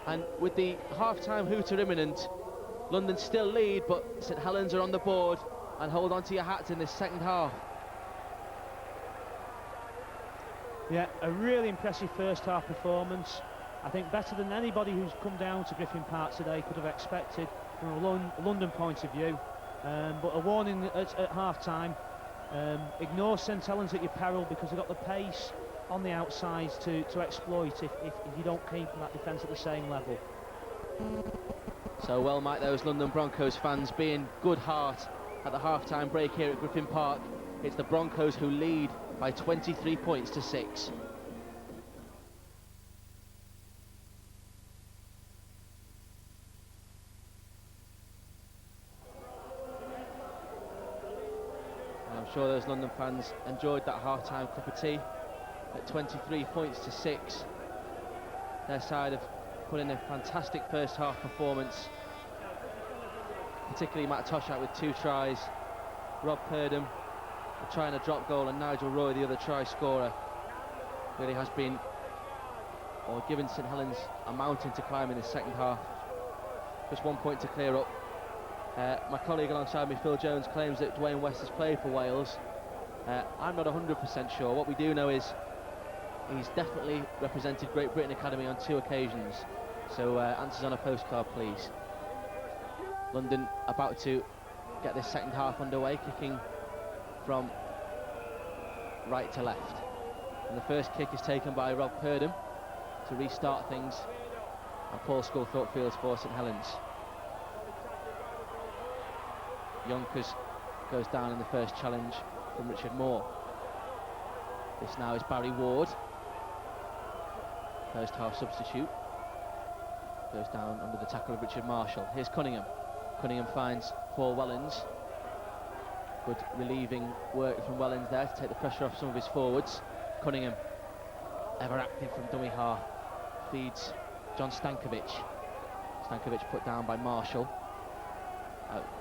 And with the half-time hooter imminent, London still lead, but St Helens are on the board, and hold on to your hats in this second half. Yeah, a really impressive first half performance. I think better than anybody who's come down to Griffin Park today could have expected from a London point of view. But a warning at half-time, ignore St Helens at your peril, because they've got the pace on the outsides to exploit if you don't keep that defence at the same level. So well might those London Broncos fans be in good heart at the half-time break here at Griffin Park. It's the Broncos who lead by 23 points to 6. And I'm sure those London fans enjoyed that half-time cup of tea. At 23 points to 6, their side have put in a fantastic first half performance, particularly Matt Toshack with 2 tries, Rob Purdham a try and a drop goal, and Nigel Roy, the other try scorer, really has been, or given St Helens a mountain to climb in the second half. Just 1 point to clear up. My colleague alongside me, Phil Jones, claims that Dwayne West has played for Wales. I'm not 100% sure. What we do know is he's definitely represented Great Britain Academy on 2 occasions. So answers on a postcard, please. London about to get this second half underway, kicking from right to left. And the first kick is taken by Rob Purdham to restart things, and Paul Sculthorpe fields for St Helens. Yonkers goes down in the first challenge from Richard Moore. This now is Barry Ward, first half substitute. Goes down under the tackle of Richard Marshall. Here's Cunningham. Cunningham finds Paul Wellens. Good relieving work from Wellens there to take the pressure off some of his forwards. Cunningham, ever active from dummy half, feeds John Stankovic. Stankovic put down by Marshall.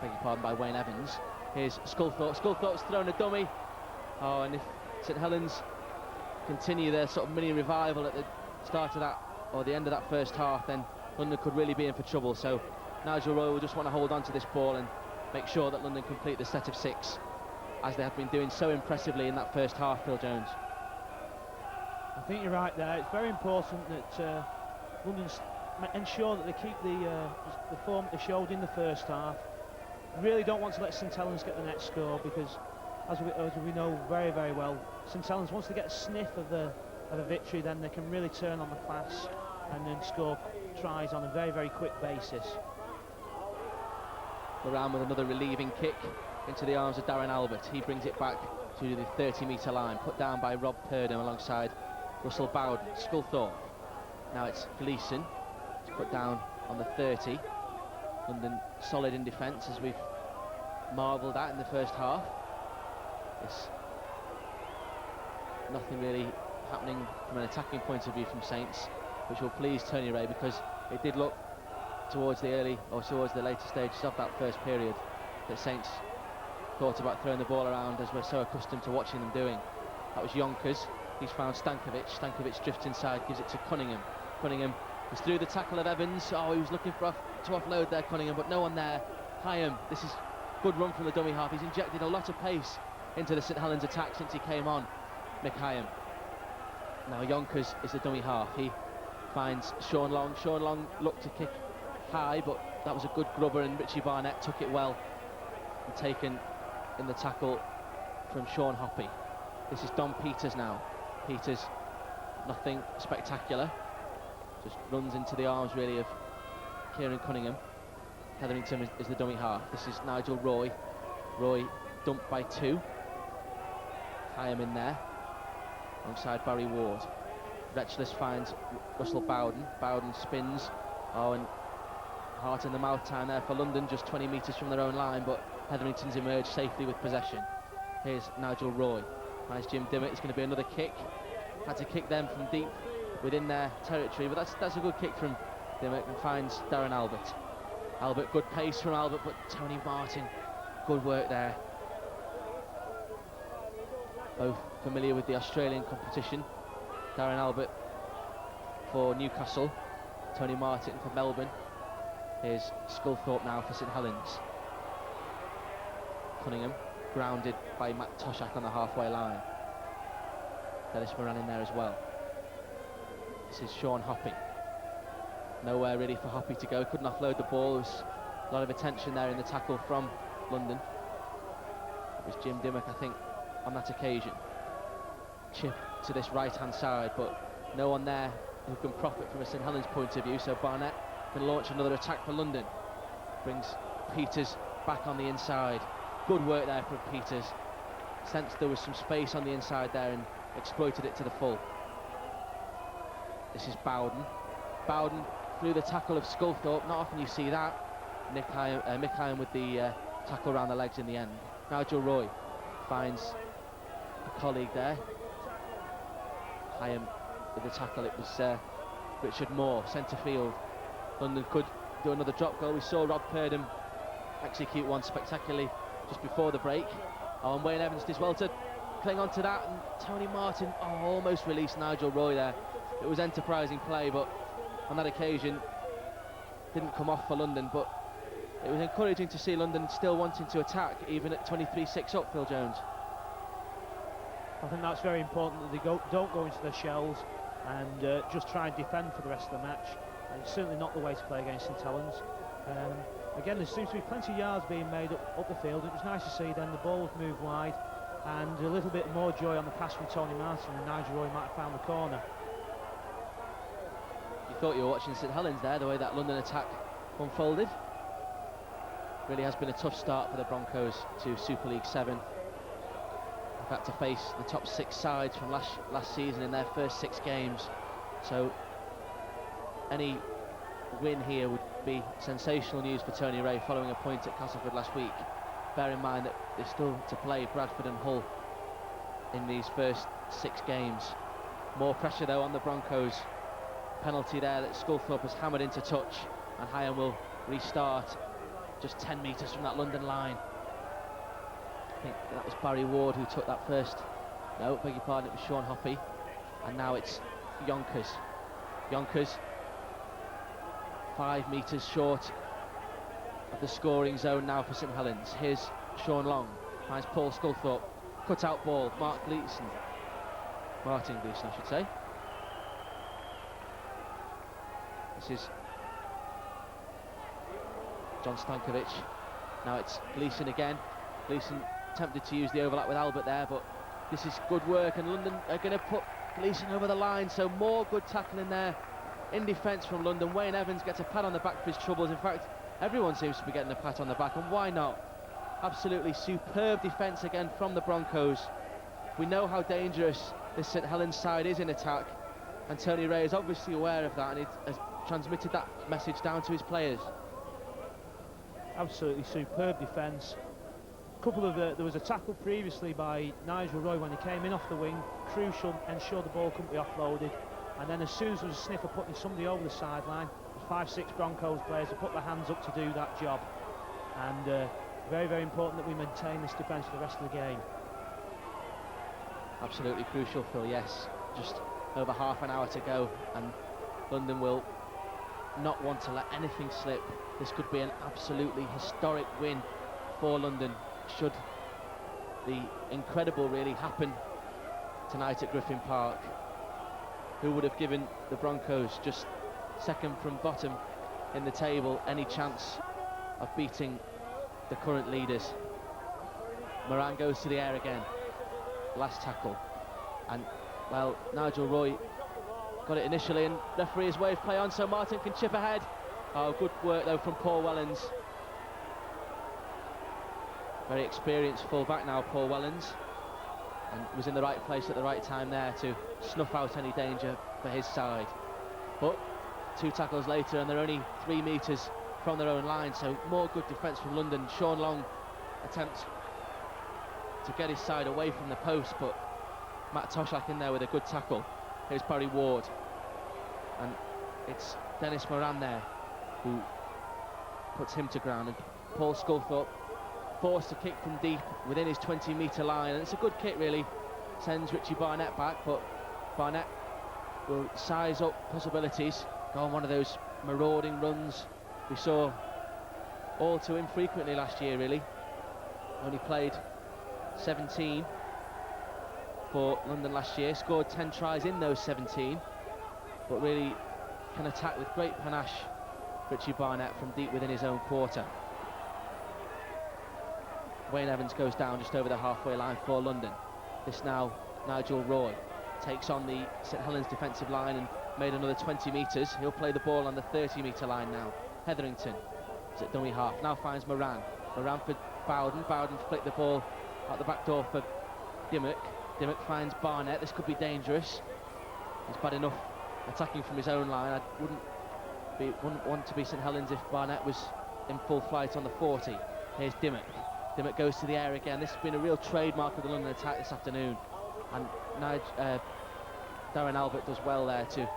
Beg your pardon, by Wayne Evans. Here's Sculthorpe. Sculthorpe's thrown a dummy. Oh, and if St Helens continue their sort of mini revival at the start of that, or the end of that first half, then London could really be in for trouble. So Nigel Roy will just want to hold on to this ball and make sure that London complete the set of 6, as they have been doing so impressively in that first half, Phil Jones. I think you're right there. It's very important that London ensure that they keep the form they showed in the first half. Really don't want to let St Helens get the next score, because as we know very, very well, St Helens, once they get a sniff of a victory, then they can really turn on the class and then score tries on a very, very quick basis. Around with another relieving kick into the arms of Darren Albert. He brings it back to the 30-metre line, put down by Rob Purdham alongside Russell Bowden. Sculthorpe. Now it's Gleeson. It's put down on the 30. London solid in defence, as we've marvelled at in the first half. Nothing really happening from an attacking point of view from Saints, which will please Tony Ray, because it did look towards the later stages of that first period that Saints thought about throwing the ball around, as we're so accustomed to watching them doing. That was Yonkers. He's found Stankovic. Stankovic drifts inside, gives it to Cunningham. Cunningham is through the tackle of Evans. Oh, he was looking to offload there, Cunningham, but no one there. Hyam, this is good run from the dummy half. He's injected a lot of pace into the St Helens attack since he came on, Mick Hyam. Now Yonkers is the dummy half. He finds Sean Long. Sean Long looked to kick high, but that was a good grubber, and Richie Barnett took it well and taken in the tackle from Sean Hoppy. This is Don Peters now. Peters, nothing spectacular, just runs into the arms really of Kieran Cunningham. Hetherington is the dummy half. This is Nigel Roy. Roy dumped by 2. Hyam in there alongside Barry Ward. Retchless finds Russell Bowden. Bowden spins. Oh, and heart in the mouth time there for London, just 20 metres from their own line, but Hetherington's emerged safely with possession. Here's Nigel Roy. Finds Jim Dimmock. It's going to be another kick. Had to kick them from deep within their territory, but that's a good kick from Dimmock, and finds Darren Albert. Albert, good pace from Albert, but Tony Martin, good work there. Both familiar with the Australian competition. Darren Albert for Newcastle, Tony Martin for Melbourne. Here's Sculthorpe now for St Helens. Cunningham grounded by Matt Toshak on the halfway line. Dennis Moran in there as well. This is Sean Hoppy. Nowhere really for Hoppy to go. Couldn't offload the ball. There was a lot of attention there in the tackle from London. It was Jim Dimmock, I think, on that occasion. Chip to this right-hand side, but no one there who can profit from a St Helens point of view, so Barnett can launch another attack for London. Brings Peters back on the inside. Good work there from Peters. Sensed there was some space on the inside there and exploited it to the full. This is Bowden. Bowden through the tackle of Sculthorpe. Not often you see that. Mick Hyam with the tackle around the legs in the end. Nigel Roy finds a colleague there. Hyam with the tackle. It was Richard Moore, centre field. London could do another drop goal. We saw Rob Purdham execute one spectacularly just before the break. Oh, and Wayne Evans did well to cling on to that, and Tony Martin almost released Nigel Roy there. It was enterprising play, but on that occasion didn't come off for London, but it was encouraging to see London still wanting to attack even at 23-6 up, Phil Jones. I think that's very important that they don't go into their shells and just try and defend for the rest of the match. And it's certainly not the way to play against St Helens. Again, there seems to be plenty of yards being made up the field. It was nice to see then the ball was moved wide, and a little bit more joy on the pass from Tony Martin, and Nigel Roy might have found the corner. You thought you were watching St Helens there, the way that London attack unfolded. Really has been a tough start for the Broncos to Super League 7. I About to face the top 6 sides from last season in their first 6 games. So any win here would be sensational news for Tony Ray following a point at Castleford last week. Bear in mind that they're still to play Bradford and Hull in these first 6 games. More pressure though on the Broncos. Penalty there that Sculthorpe has hammered into touch, and Higham will restart just 10 metres from that London line. I think that was Barry Ward who took that first. No, beg your pardon, it was Sean Hoppy. And now it's Yonkers. Yonkers 5 metres short of the scoring zone now for St Helens. Here's Sean Long, finds Paul Sculthorpe, cut out ball, Martin Gleeson, I should say. This is John Stankovic. Now it's Gleeson again. Gleeson tempted to use the overlap with Albert there, but this is good work, and London are going to put Gleeson over the line, so more good tackling there in defence from London. Wayne Evans gets a pat on the back for his troubles. In fact, everyone seems to be getting a pat on the back, and why not? Absolutely superb defence again from the Broncos. We know how dangerous this St Helens side is in attack, and Tony Ray is obviously aware of that, and he has transmitted that message down to his players. Absolutely superb defence. There was a tackle previously by Nigel Roy when he came in off the wing, crucial, ensure the ball couldn't be offloaded, and then as soon as there was a sniff of putting somebody over the sideline, 5-6 Broncos players have put their hands up to do that job, and very, very important that we maintain this defence for the rest of the game. Absolutely crucial, Phil, yes. Just over half an hour to go, and London will not want to let anything slip. This could be an absolutely historic win for London, should the incredible really happen tonight at Griffin Park. Who would have given the Broncos, just second from bottom in the table, any chance of beating the current leaders? Moran goes to the air again, last tackle, and well, Nigel Roy got it initially, and referee's wave play on so Martin can chip ahead. Oh, good work though from Paul Wellens. Very experienced full-back now, Paul Wellens, and was in the right place at the right time there to snuff out any danger for his side. But 2 tackles later, and they're only 3 metres from their own line, so more good defence from London. Sean Long attempts to get his side away from the post, but Matt Toshak in there with a good tackle. Here's Barry Ward, and it's Dennis Moran there who puts him to ground, and Paul Sculthorpe forced to kick from deep within his 20-metre line, and it's a good kick really, sends Richie Barnett back, but Barnett will size up possibilities, go on one of those marauding runs we saw all too infrequently last year really. Only played 17 for London last year, scored 10 tries in those 17, but really can attack with great panache, Richie Barnett, from deep within his own quarter. Wayne Evans goes down just over the halfway line for London. This now Nigel Roy takes on the St Helens defensive line and made another 20 metres. He'll play the ball on the 30-metre line now. Hetherington is at dummy half, now finds Moran. Moran for Bowden. Bowden flicked the ball out the back door for Dimmock. Dimmock finds Barnett. This could be dangerous. He's bad enough attacking from his own line. I wouldn't want to be St Helens if Barnett was in full flight on the 40. Here's Dimmock. Dimmock goes to the air again. This has been a real trademark of the London attack this afternoon, and Darren Albert does well there to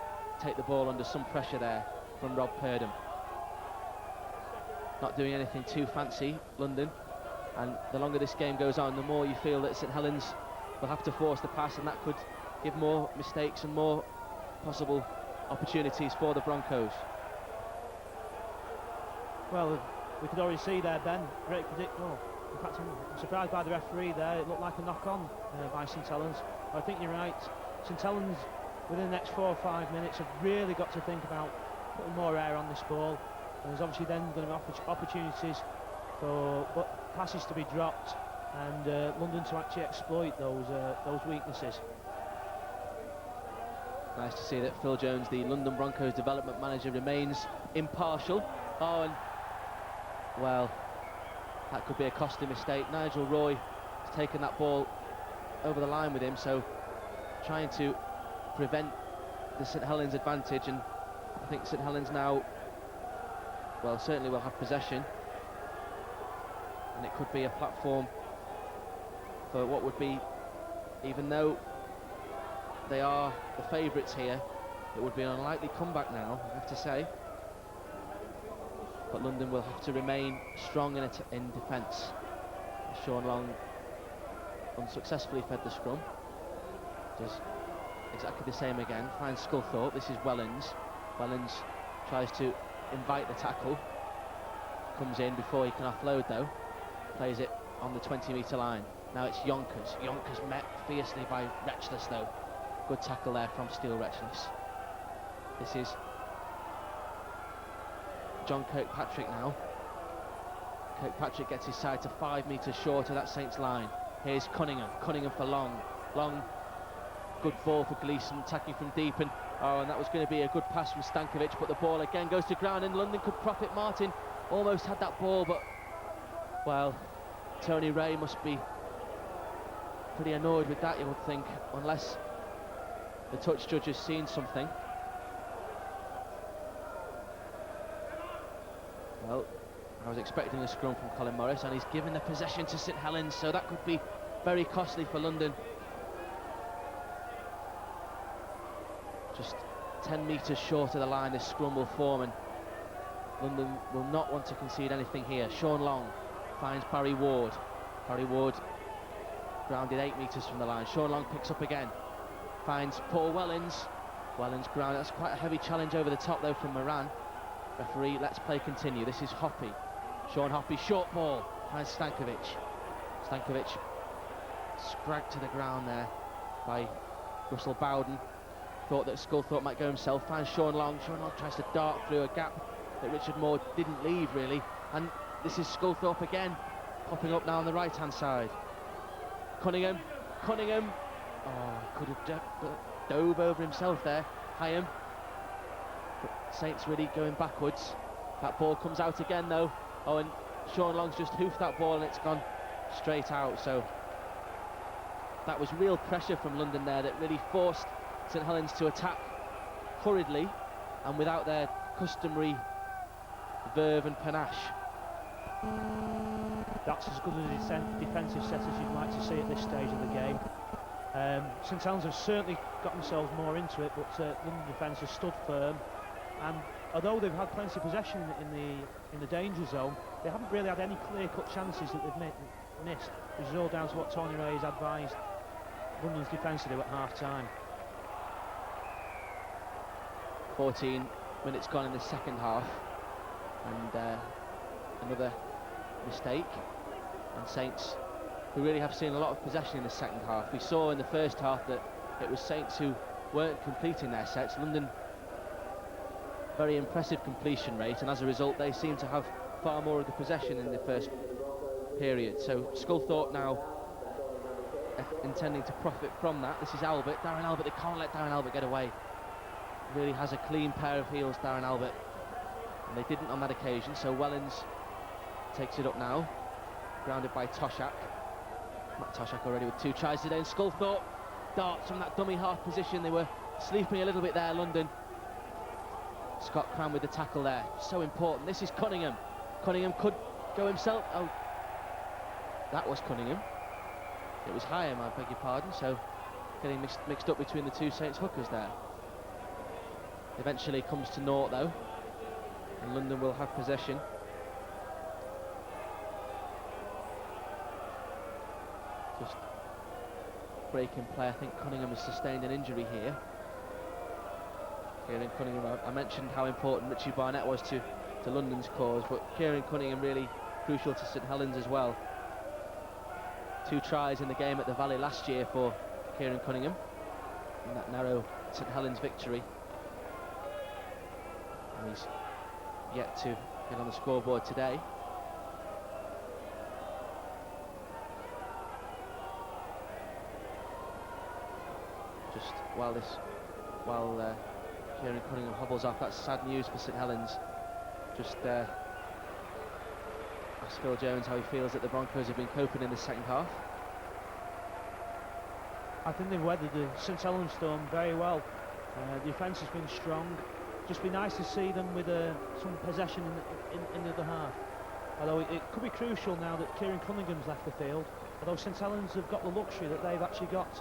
take the ball under some pressure there from Rob Purdom. Not doing anything too fancy, London, and the longer this game goes on, the more you feel that St Helens will have to force the pass, and that could give more mistakes and more possible opportunities for the Broncos. Well, we could already see there, Ben, great predictable. In fact, I'm surprised by the referee there. It looked like a knock-on by St Helens. But I think you're right. St Helens, within the next 4 or 5 minutes, have really got to think about putting more air on this ball. And there's obviously then going to be opportunities for passes to be dropped, and London to actually exploit those weaknesses. Nice to see that Phil Jones, the London Broncos development manager, remains impartial. Oh, and well, that could be a costly mistake. Nigel Roy has taken that ball over the line with him, so trying to prevent the St Helens advantage, and I think St Helens now, well, certainly will have possession, and it could be a platform for what would be, even though they are the favourites here, it would be an unlikely comeback now, I have to say. But London will have to remain strong in defence. Sean Long unsuccessfully fed the scrum. Does exactly the same again. Finds Sculthorpe. This is Wellens. Wellens tries to invite the tackle. Comes in before he can offload though. Plays it on the 20-metre line. Now it's Yonkers. Yonkers met fiercely by Retchless though. Good tackle there from Steele Retchless. This is John Kirkpatrick now. Kirkpatrick gets his side to 5 metres short of that Saints line. Here's Cunningham. Cunningham for Long. Long, good ball for Gleeson, attacking from deep, and that was going to be a good pass from Stankovic, but the ball again goes to ground, and London could prop it. Martin almost had that ball, but, well, Tony Ray must be pretty annoyed with that, you would think, unless the touch judge has seen something. Well, I was expecting a scrum from Colin Morris, and he's given the possession to St Helens, so that could be very costly for London. Just 10 metres short of the line this scrum will form, and London will not want to concede anything here. Sean Long finds Barry Ward. Barry Ward grounded 8 metres from the line. Sean Long picks up again, finds Paul Wellens. Wellens grounded. That's quite a heavy challenge over the top though from Moran. Referee, let's play continue. This is Hoppy. Sean Hoppy, short ball, finds Stankovic. Stankovic scragged to the ground there by Russell Bowden. Thought that Sculthorpe might go himself, finds Sean Long. Sean Long tries to dart through a gap that Richard Moore didn't leave really, and this is Sculthorpe again, popping up now on the right hand side. Cunningham, could have dove over himself there. Hyam, but Saints really going backwards. That ball comes out again though. Oh, and Sean Long's just hoofed that ball and it's gone straight out, so that was real pressure from London there that really forced St Helens to attack hurriedly and without their customary verve and panache. That's as good a defensive set as you'd like to see at this stage of the game. St Helens have certainly got themselves more into it, but London defence has stood firm, and although they've had plenty of possession in the danger zone, they haven't really had any clear-cut chances that they've missed, which is all down to what Tony Ray has advised London's defence to do at half-time. 14 minutes gone in the second half, and another mistake, and Saints, who really have seen a lot of possession in the second half. We saw in the first half that it was Saints who weren't completing their sets. London, very impressive completion rate, and as a result they seem to have far more of the possession in the first period. So Sculthorpe now intending to profit from that. This is Albert, Darren Albert. They can't let Darren Albert get away. Really has a clean pair of heels, Darren Albert, and they didn't on that occasion. So Wellens takes it up now, grounded by Toshak. Matt Toshak already with 2 tries today, and Sculthorpe darts from that dummy half position. They were sleeping a little bit there, London. Scott Cram with the tackle there, so important. This is Cunningham. Cunningham could go himself. Oh, that was Cunningham. It was Hyam, I beg your pardon, so getting mixed up between the two Saints hookers there. Eventually comes to naught though, and London will have possession. Just break in play. I think Cunningham has sustained an injury here. Kieran Cunningham, I mentioned how important Richie Barnett was to London's cause, but Kieran Cunningham really crucial to St Helens as well. 2 tries in the game at the Valley last year for Kieran Cunningham in that narrow St Helens victory. And he's yet to get on the scoreboard today. Just while Kieran Cunningham hobbles off, that's sad news for St Helens. Just ask Phil Jones how he feels that the Broncos have been coping in the second half. I think they've weathered the St Helens storm very well. The defence has been strong. Just be nice to see them with some possession in the other half. Although it could be crucial now that Kieran Cunningham's left the field. Although St Helens have got the luxury that they've actually got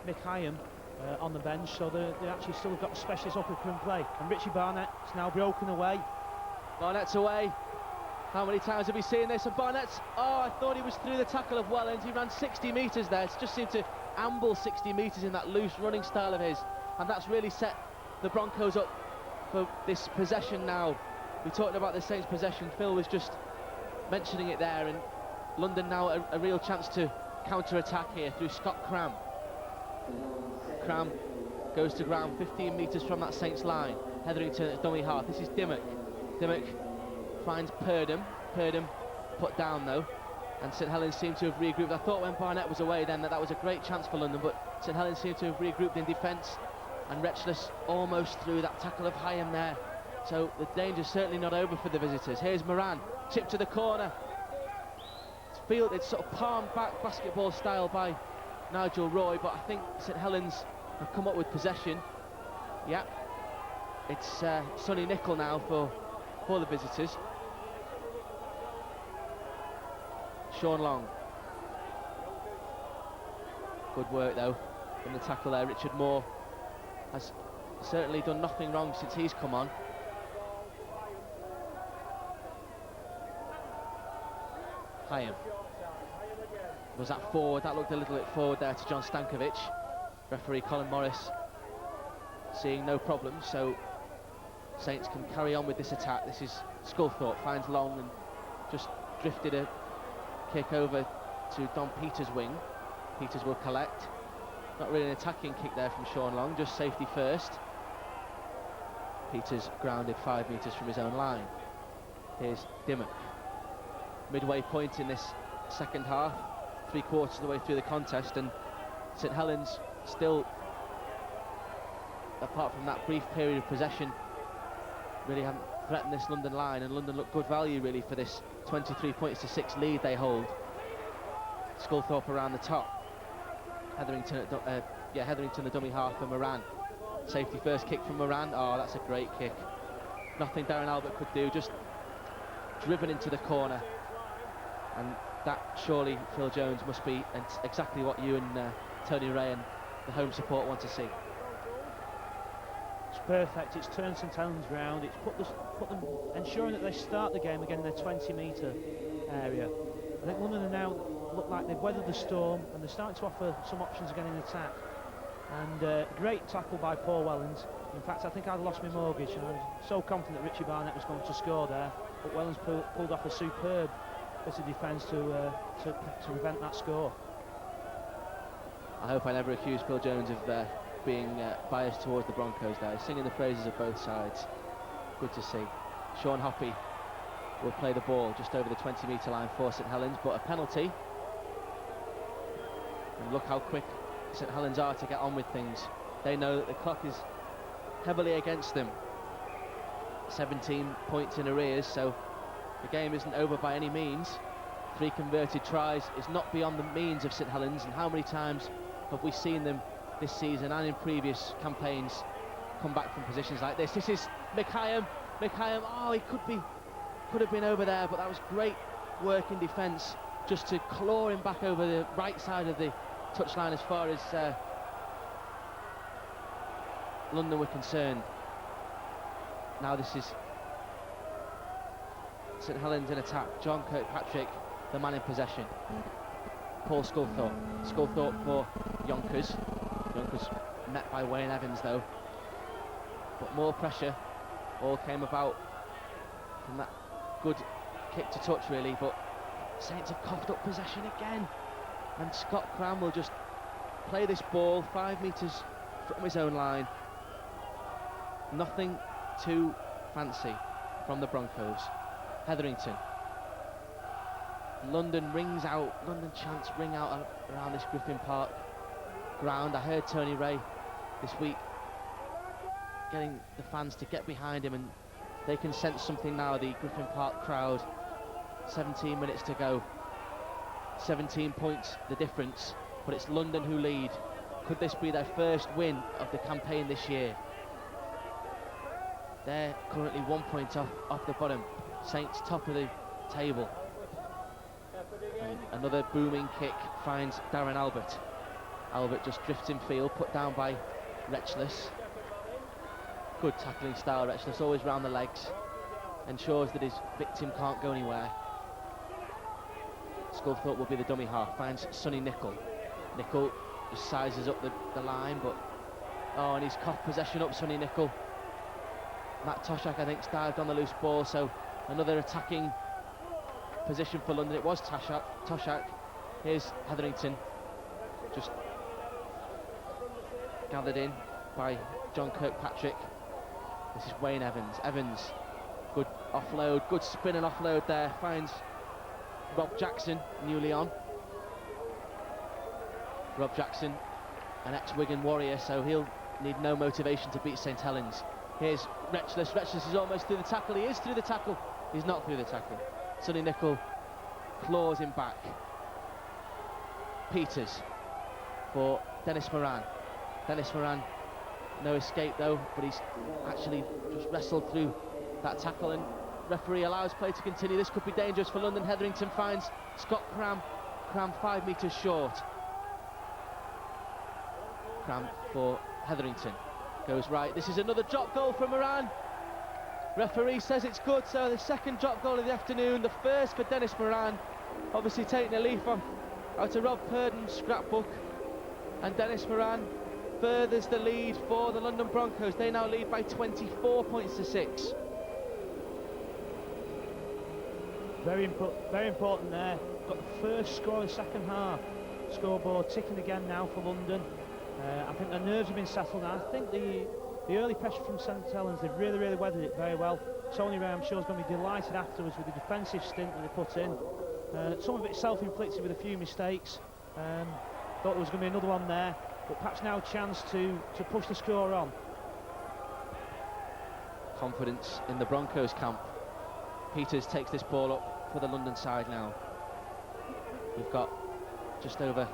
Mick Hyam on the bench, so they actually still have got a specialist up who can play. And Richie Barnett's now broken away. Barnett's away. How many times have we seen this? And Barnett's, I thought he was through the tackle of Wellens. He ran 60 metres there. It's just seemed to amble 60 metres in that loose running style of his. And that's really set the Broncos up for this possession now. We talked about the Saints' possession. Phil was just mentioning it there. And London now a real chance to counter-attack here through Scott Cram. Cram goes to ground 15 metres from that Saints line. Hetherington at dummy half. This is Dimmock. Dimmock finds Purdom. Purdom put down though. And St Helens seemed to have regrouped. I thought when Barnett was away then that was a great chance for London, but St Helens seemed to have regrouped in defence. And Retchless almost through that tackle of Hyam there. So the danger's certainly not over for the visitors. Here's Moran, chip to the corner. It's sort of palmed back basketball style by Nigel Roy, but I think St Helens have come up with possession. Yeah, it's Sonny Nicol now for the visitors. Sean Long. Good work though in the tackle there. Richard Moore has certainly done nothing wrong since he's come on. Hyam. Was that forward? That looked a little bit forward there to John Stankovic. Referee Colin Morris seeing no problem, so Saints can carry on with this attack. This is Sculthorpe, finds Long and just drifted a kick over to Don Peters' wing. Peters will collect. Not really an attacking kick there from Sean Long, just safety first. Peters grounded 5 metres from his own line. Here's Dimmock. Midway point in this second half, 3/4 of the way through the contest, and St Helens still, apart from that brief period of possession, really haven't threatened this London line, and London look good value really for this 23 points to 6 lead they hold. Sculthorpe around the top. Hetherington the dummy half for Moran. Safety first kick from Moran. Oh, that's a great kick. Nothing Darren Albert could do, just driven into the corner. And that surely, Phil Jones, must be exactly what you and Tony Ray and the home support want to see. It's perfect. It's turned St Helens round. It's put them ensuring that they start the game again in their 20-metre area. I think London are now look like they've weathered the storm and they're starting to offer some options again in attack. And great tackle by Paul Wellens. In fact, I think I'd lost my mortgage. I was so confident that Richie Barnett was going to score there, but Wellens pulled off a superb bit of defence to prevent that score. I hope I never accuse Phil Jones of being biased towards the Broncos there, singing the praises of both sides. Good to see. Sean Hoppy will play the ball just over the 20-metre line for St Helens, but a penalty. And look how quick St Helens are to get on with things. They know that the clock is heavily against them. 17 points in arrears, so the game isn't over by any means. 3 converted tries is not beyond the means of St Helens, and how many times have we seen them this season and in previous campaigns come back from positions like this? This is Mick Hyam. Mick Hyam, he could have been over there, but that was great work in defence just to claw him back over the right side of the touchline as far as London were concerned. Now this is St Helens in attack. John Kirkpatrick, the man in possession. Paul Sculthorpe. Sculthorpe for Yonkers. Yonkers met by Wayne Evans though. But more pressure all came about from that good kick to touch really, but Saints have coughed up possession again. And Scott Cram will just play this ball 5 metres from his own line. Nothing too fancy from the Broncos. Hetherington. London rings out, London chants ring out around this Griffin Park ground. I heard Tony Ray this week getting the fans to get behind him, and they can sense something now, the Griffin Park crowd. 17 minutes to go. 17 points the difference, but it's London who lead Could this be their first win of the campaign this year? They're currently 1 point off the bottom. Saints top of the table. And another booming kick finds Darren Albert. Albert just drifts in field, put down by Retchless. Good tackling style, Retchless, always round the legs. Ensures that his victim can't go anywhere. Sculthorpe will be the dummy half, finds Sonny Nicol. Nicol just sizes up the line, but oh, and he's coughed possession up, Sonny Nicol. Matt Toshak, I think, dived on the loose ball, so another attacking position for London. It was Toshak. Here's Hetherington, just gathered in by John Kirkpatrick. This is Wayne Evans. Evans, good offload, good spin and offload there, finds Rob Jackson, newly on. Rob Jackson, an ex-Wigan warrior, so he'll need no motivation to beat St Helens. Here's Retchless. Retchless is almost through the tackle. He is through the tackle. He's not through the tackle. Sonny Nicol claws him back. Peters for Dennis Moran. Dennis Moran, no escape though, but he's actually just wrestled through that tackle, and referee allows play to continue. This could be dangerous for London. Hetherington finds Scott Cram. Cram 5 metres short. Cram for Hetherington. Goes right. This is another drop goal from Moran. Referee says it's good, so the second drop goal of the afternoon, the first for Dennis Moran. Obviously taking a leaf out of Rob Purden's scrapbook. And Dennis Moran furthers the lead for the London Broncos. They now lead by 24 points to 6. Very important there. Got the first score in the second half. Scoreboard ticking again now for London. I think their nerves have been settled now. I think the early pressure from St Helens, they've really weathered it very well. Tony Ray, I'm sure, is going to be delighted afterwards with the defensive stint that they put in. Some of it self-inflicted with a few mistakes. Thought there was going to be another one there, but perhaps now a chance to push the score on. Confidence in the Broncos camp. Peters takes this ball up for the London side now. We've got just over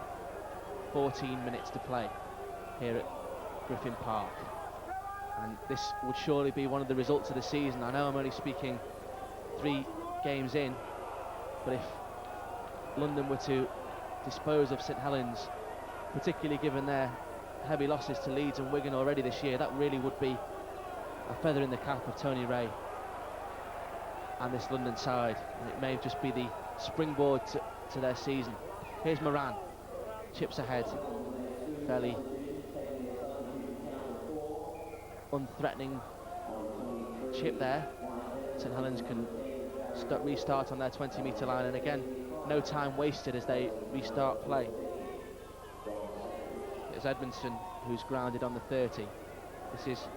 14 minutes to play here at Griffin Park, and this would surely be one of the results of the season. I know I'm only speaking 3 games in, but if London were to dispose of St Helens, particularly given their heavy losses to Leeds and Wigan already this year, that really would be a feather in the cap of Tony Ray and this London side, and it may just be the springboard to their season. Here's Moran, chips ahead, fairly unthreatening chip there. St Helens can restart on their 20-metre line, and again, no time wasted as they restart play. It's Edmondson who's grounded on the 30. This is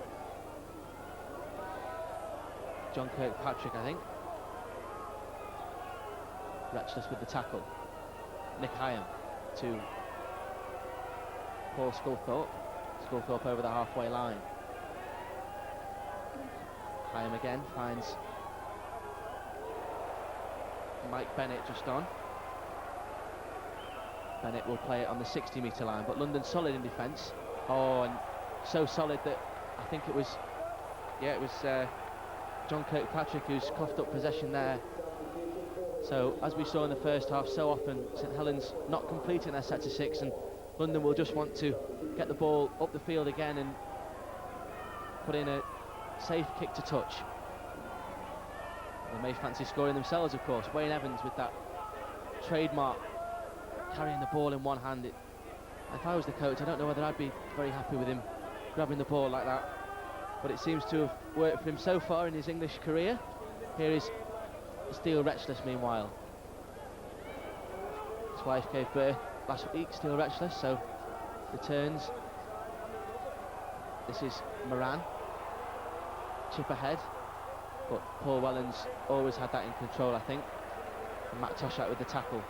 John Kirkpatrick, I think. Retchless with the tackle. Nick Hyam to Paul Sculthorpe. Sculthorpe over the halfway line. Hyam again finds Mike Bennett just on. Bennett will play it on the 60-metre line, but London solid in defence. Oh, and so solid that I think it was John Kirkpatrick who's coughed up possession there. So, as we saw in the first half, so often St Helens not completing their set to 6, and London will just want to get the ball up the field again and put in a safe kick to touch. They may fancy scoring themselves, of course. Wayne Evans with that trademark, carrying the ball in one hand. If I was the coach, I don't know whether I'd be very happy with him grabbing the ball like that, but it seems to have worked for him so far in his English career. Here is Steele Retchless, meanwhile. His wife gave birth last week, Steele Retchless, so returns. This is Moran. Chip ahead, but Paul Wellens always had that in control, I think. And Matt Toshak with the tackle.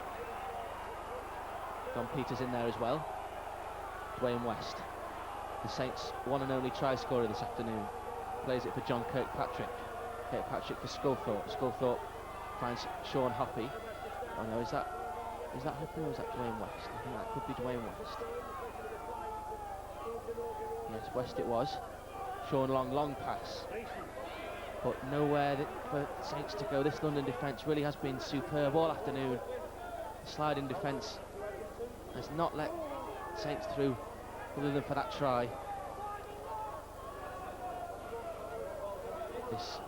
Don Peters in there as well. Dwayne West, the Saints' one and only try scorer this afternoon, plays it for John Kirkpatrick. Kirkpatrick for Sculthorpe. Sculthorpe finds Sean Hoppy. Oh no, is that Hoppy or is that Dwayne West? I think that could be Dwayne West. West it was. Sean long pass. But nowhere for Saints to go. This London defence really has been superb all afternoon. The sliding defence has not let Saints through other than for that try. This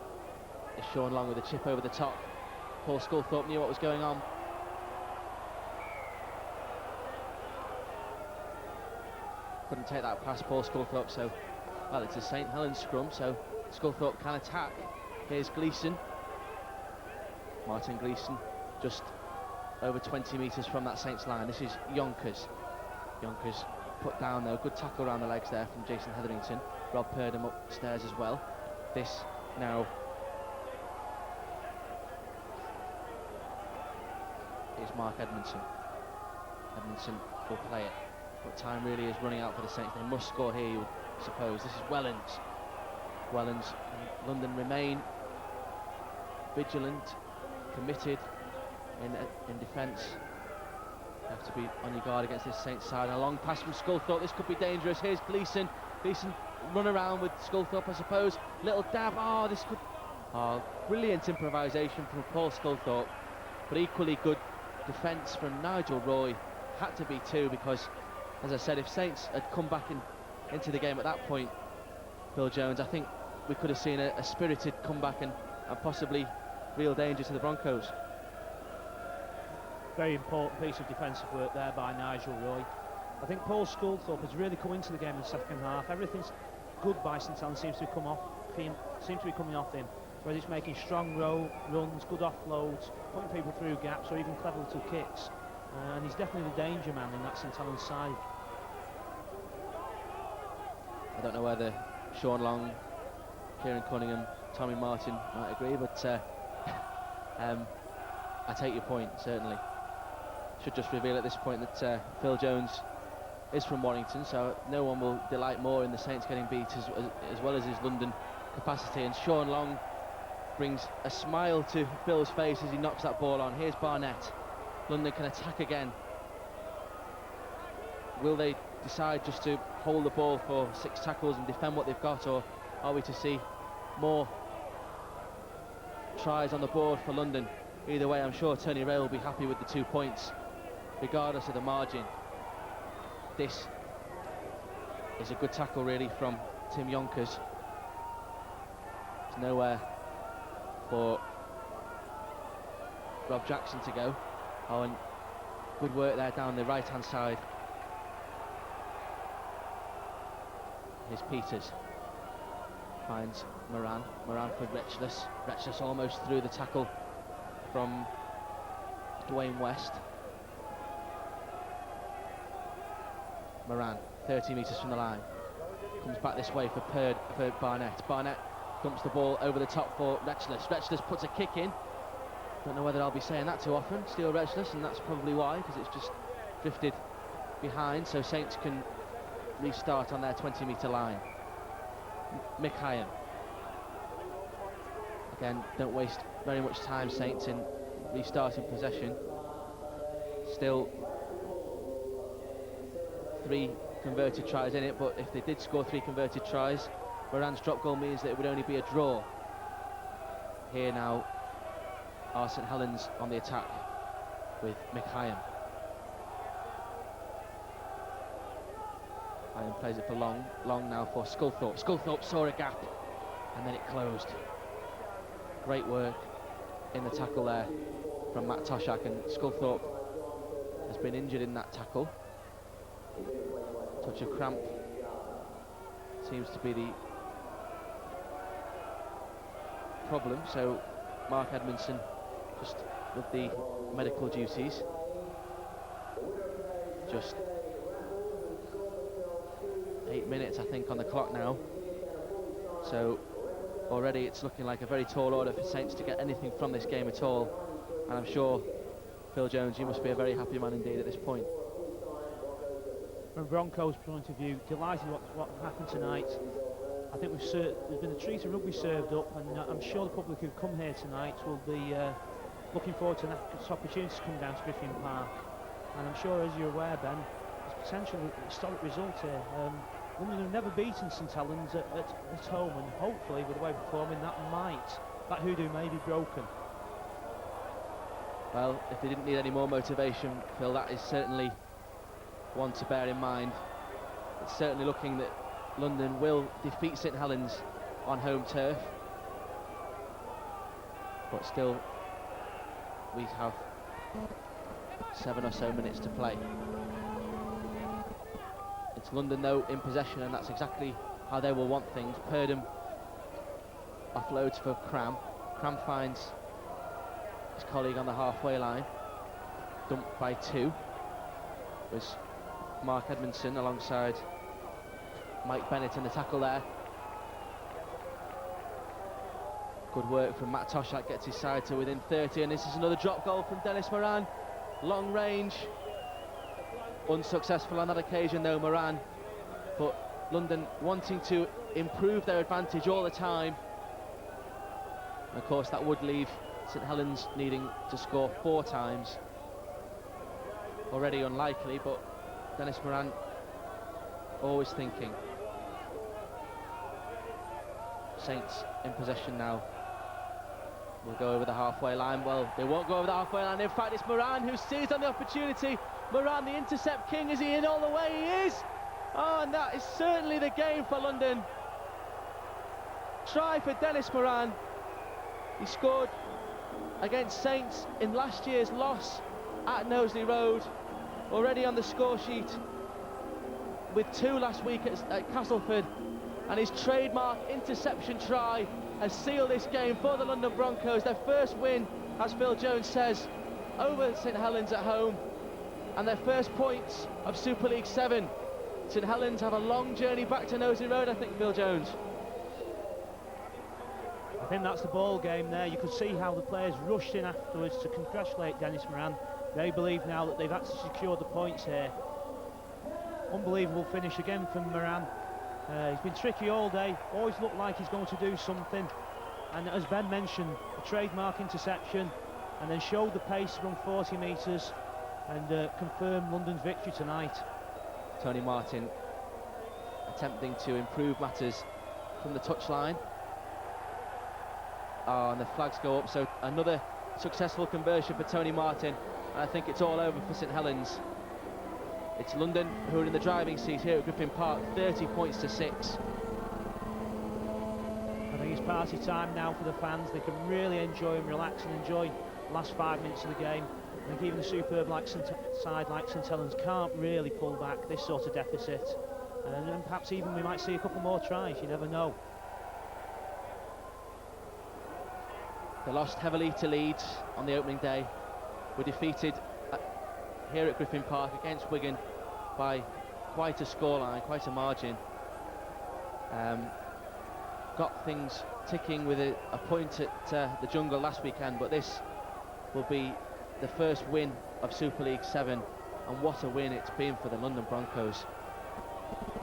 is Sean Long with a chip over the top. Paul Sculthorpe knew what was going on. Couldn't take that past Paul Sculthorpe, so well, it's a St Helens scrum, so Sculthorpe can attack. Here's Gleeson. Martin Gleeson just over 20 metres from that Saints line. This is Yonkers. Yonkers put down though, good tackle around the legs there from Jason Hetherington. Rob Purdom upstairs as well. This now is Mark Edmondson. Edmondson will play it, but time really is running out for the Saints. They must score here, you would suppose. This is Wellens. Wellens and London remain vigilant, committed in defence. You have to be on your guard against this Saints side. A long pass from Sculthorpe. This could be dangerous. Here's Gleeson. Gleeson run around with Sculthorpe, I suppose. Little dab. Oh, this could. Oh, brilliant improvisation from Paul Sculthorpe, but equally good defence from Nigel Roy. Had to be two because, as I said, if Saints had come back into the game at that point, Phil Jones, I think we could have seen a spirited comeback and possibly real danger to the Broncos. Very important piece of defensive work there by Nigel Roy. I think Paul Sculthorpe has really come into the game in the second half. Everything's good by St Helens seems to be coming off him. Whether he's making strong runs, good offloads, putting people through gaps, or even clever little kicks. And he's definitely the danger man in that St Helens side. I don't know whether Sean Long, Kieran Cunningham, Tommy Martin might agree, but I take your point, certainly. Should just reveal at this point that Phil Jones is from Warrington, so no one will delight more in the Saints getting beat as well as his London capacity. And Sean Long brings a smile to Phil's face as he knocks that ball on. Here's Barnett. London can attack again. Will they decide just to hold the ball for 6 tackles and defend what they've got, or are we to see more tries on the board for London? Either way, I'm sure Tony Ray will be happy with the 2 points, regardless of the margin. This is a good tackle, really, from Tim Yonkers. There's nowhere for Rob Jackson to go. Oh, and good work there down the right-hand side. Here's Peters. Finds Moran. Moran for Retchless. Retchless almost through the tackle from Dwayne West. Moran, 30 metres from the line. Comes back this way for Barnett. Barnett dumps the ball over the top for Retchless. Retchless puts a kick in. Don't know whether I'll be saying that too often, Steel Retchless, and that's probably why, because it's just drifted behind, so Saints can restart on their 20-metre line. Mick Hyam. Again, don't waste very much time, Saints, in restarting possession. Still 3 converted tries in it, but if they did score 3 converted tries, Moran's drop goal means that it would only be a draw. Here now are St Helens on the attack with Mick Hyam. Hyam plays it for Long. Long now for Sculthorpe. Sculthorpe saw a gap and then it closed. Great work in the tackle there from Matt Toshak, and Sculthorpe has been injured in that tackle. Touch of cramp seems to be the problem, so Mark Edmondson just with the medical duties. Just 8 minutes, I think, on the clock now. So already it's looking like a very tall order for Saints to get anything from this game at all. And I'm sure, Phil Jones, you must be a very happy man indeed at this point. From Broncos' point of view, delighted what happened tonight. I think there's been a treat of rugby served up, and I'm sure the public who've come here tonight will be looking forward to this opportunity to come down to Griffin Park. And I'm sure, as you're aware, Ben, there's potential historic result here. London have never beaten St Helens at home, and hopefully with the way they're performing, that hoodoo may be broken. Well, if they didn't need any more motivation, Phil, that is certainly one to bear in mind. It's certainly looking that London will defeat St Helens on home turf, but still we have 7 or so minutes to play. It's London though in possession, and that's exactly how they will want things. Purdom offloads for Cram. Cram finds his colleague on the halfway line, dumped by 2. Was Mark Edmondson alongside Mike Bennett in the tackle there. Good work from Matt Toshak, gets his side to within 30, and this is another drop goal from Dennis Moran. Long range, unsuccessful on that occasion though, Moran, but London wanting to improve their advantage all the time. And of course that would leave St Helens needing to score 4 times. Already unlikely, but Dennis Moran always thinking. Saints in possession now. Will go over the halfway line. Well, they won't go over the halfway line. In fact, it's Moran who seized on the opportunity. Moran, the intercept king. Is he in all the way? He is. Oh, and that is certainly the game for London. Try for Dennis Moran. He scored against Saints in last year's loss at Knowsley Road. Already on the score sheet with 2 last week at Castleford. And his trademark interception try has sealed this game for the London Broncos. Their first win, as Phil Jones says, over St Helens at home, and their first points of Super League 7. St Helens have a long journey back to Knowsley Road, I think, Phil Jones. I think that's the ball game there. You could see how the players rushed in afterwards to congratulate Dennis Moran. They believe now that they've actually secured the points here. Unbelievable finish again from Moran. He's been tricky all day, always looked like he's going to do something, and as Ben mentioned, a trademark interception, and then showed the pace from 40 metres and confirmed London's victory tonight. Tony Martin attempting to improve matters from the touchline. And the flags go up, so another successful conversion for Tony Martin, and I think it's all over for St Helens. It's London who are in the driving seat here at Griffin Park, 30 points to 6. I think it's party time now for the fans. They can really enjoy and relax and enjoy the last 5 minutes of the game. I think even the superb side like St Helens can't really pull back this sort of deficit. And then perhaps even we might see a couple more tries, you never know. They lost heavily to Leeds on the opening day, were defeated here at Griffin Park against Wigan by quite a scoreline, quite a margin. Got things ticking with a point at the Jungle last weekend, but this will be the first win of Super League 7, and what a win it's been for the London Broncos.